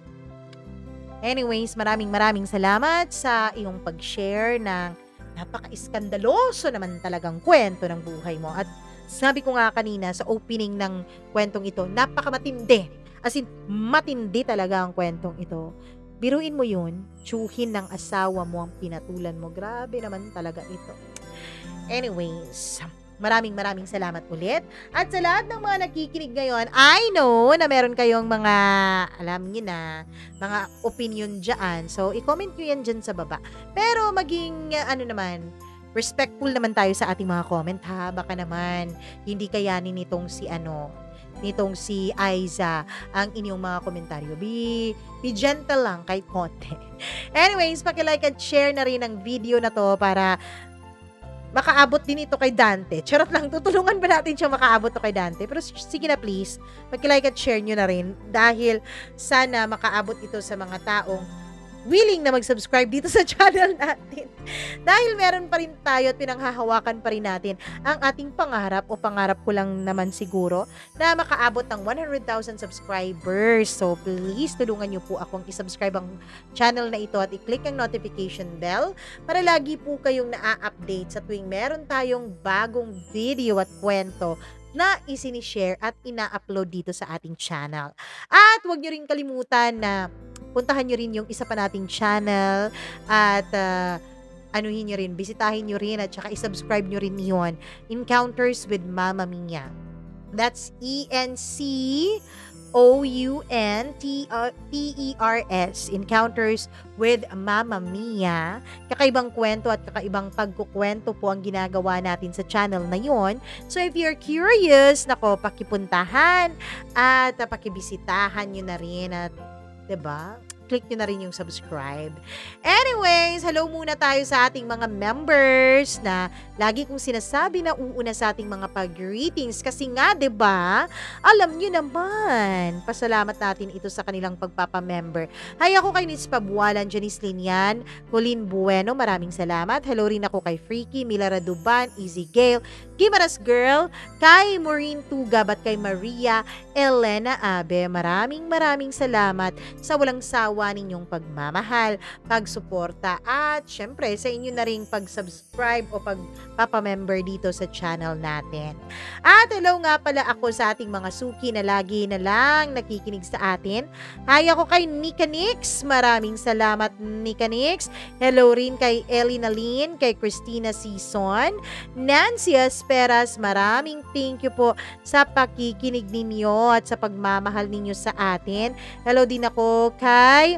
Anyways, maraming salamat sa iyong pag-share ng napaka-iskandaloso naman talagang kwento ng buhay mo. At sabi ko nga kanina sa opening ng kwentong ito, napakamatindi As in, matindi talaga ang kwentong ito. Biruin mo yun, tsuhin ng asawa mo ang pinatulan mo. Grabe naman talaga ito. Anyways, maraming salamat ulit. At sa lahat ng mga nakikinig ngayon, I know na meron kayong mga, alam niyo na, mga opinion dyan. So, i-comment nyo yan dyan sa baba. Pero maging, respectful naman tayo sa ating mga comment ha. Baka naman, hindi kayanin nitong si Aiza ang inyong mga komentaryo. Be gentle lang kahit konti. Anyways, paki-like at share na rin ang video na to para makaabot din ito kay Dante. Charot lang, tutulungan ba natin siya makaabot to kay Dante? Pero sige na please, paki-like at share nyo na rin dahil sana makaabot ito sa mga taong willing na mag-subscribe dito sa channel natin. Dahil meron pa rin tayo at pinanghahawakan pa rin natin ang ating pangarap o pangarap ko lang naman siguro na makaabot ng 100,000 subscribers. So please, tulungan nyo po akong isubscribe ang channel na ito at i-click ang notification bell para lagi po kayong na-update sa tuwing meron tayong bagong video at kwento na isinishare at ina-upload dito sa ating channel. At huwag nyo rin kalimutan na puntahan nyo rin yung isa pa nating channel at anuhin nyo rin, bisitahin nyo rin at saka isubscribe nyo rin yun. Encounters with Mama Mia. That's ENCOUNTERS. Encounters with Mama Mia. Kakaibang kwento at kakaibang pagkukwento po ang ginagawa natin sa channel na yon. So if you're curious, pakipuntahan at pakibisitahan nyo na rin at 'di ba? Click nyo na rin yung subscribe. Anyways, hello muna tayo sa ating mga members na lagi kong sinasabi na uuna sa ating mga pag-greetings kasi nga, 'di ba? Alam nyo naman. Pasalamat natin ito sa kanilang pagpapa-member. Hi, ako kay Nis Pabualan, Janice Linian, Colleen Bueno, maraming salamat. Hello rin ako kay Freaky, Mila Raduban, Easy Gale, Gimaras Girl, kay Maureen Tugab at kay Maria Elena Abe. Maraming salamat sa walang sawa ninyong pagmamahal, pagsuporta at syempre sa inyo na ring pag-subscribe o pagpapamember dito sa channel natin. At hello nga pala ako sa ating mga suki na lagi na lang nakikinig sa atin. Hi, ako kay Nika Nix. Maraming salamat, Nika Nix. Hello rin kay Ellie Nalin, kay Christina Sison, Nancy Asperas. Maraming thank you po sa pakikinig ninyo at sa pagmamahal ninyo sa atin. Hello din ako kay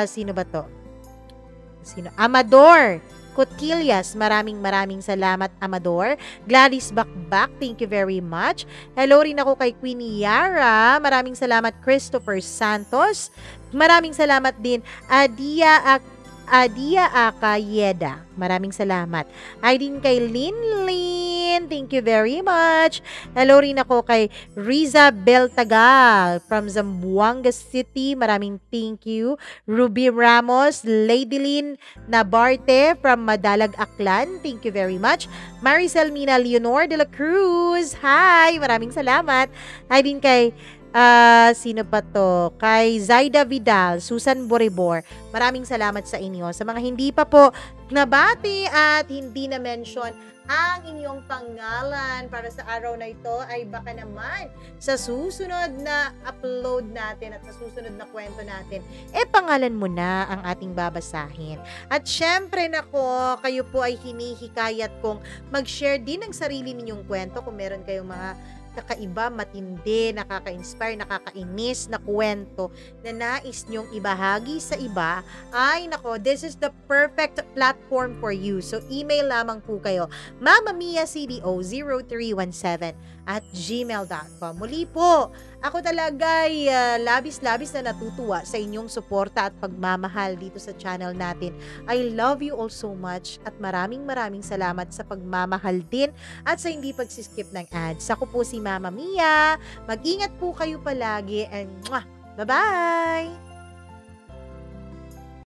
sino ba to? Amador Cotillas. Maraming salamat, Amador. Gladys Bakbak, thank you very much. Hello rin ako kay Queenie Yara. Maraming salamat, Christopher Santos. Maraming salamat din, Adia Akayeda. Maraming salamat. Ay din kay Linlin. Thank you very much. Hello rin ako kay Riza Beltagal from Zamboanga City. Maraming thank you. Ruby Ramos, Ladylin Nabarte from Madalag Aklan. Thank you very much. Maricel Mina Leonor de la Cruz. Hi! Maraming salamat. Ay din kay sino pa to? Kay Zaida Vidal, Susan Boribor. Maraming salamat sa inyo. Sa mga hindi pa po nabati at hindi na mention ang inyong pangalan para sa araw na ito ay baka naman sa susunod na upload natin at sa susunod na kwento natin, pangalan mo na ang ating babasahin. At syempre nako, kayo po ay hinihikayat kong mag-share din ng sarili ninyong kwento kung meron kayong mga kakaiba, matindi, nakaka-inspire, nakakainis na kwento na nais nyong ibahagi sa iba, ay nako, this is the perfect platform for you. So, email lamang po kayo, mamamiacdo0317@gmail.com. Muli po, ako talaga ay labis-labis na natutuwa sa inyong suporta at pagmamahal dito sa channel natin. I love you all so much at maraming salamat sa pagmamahal din at sa hindi pagsiskip ng ads. Ako po si Mama Mia. Mag-ingat po kayo palagi and bye-bye!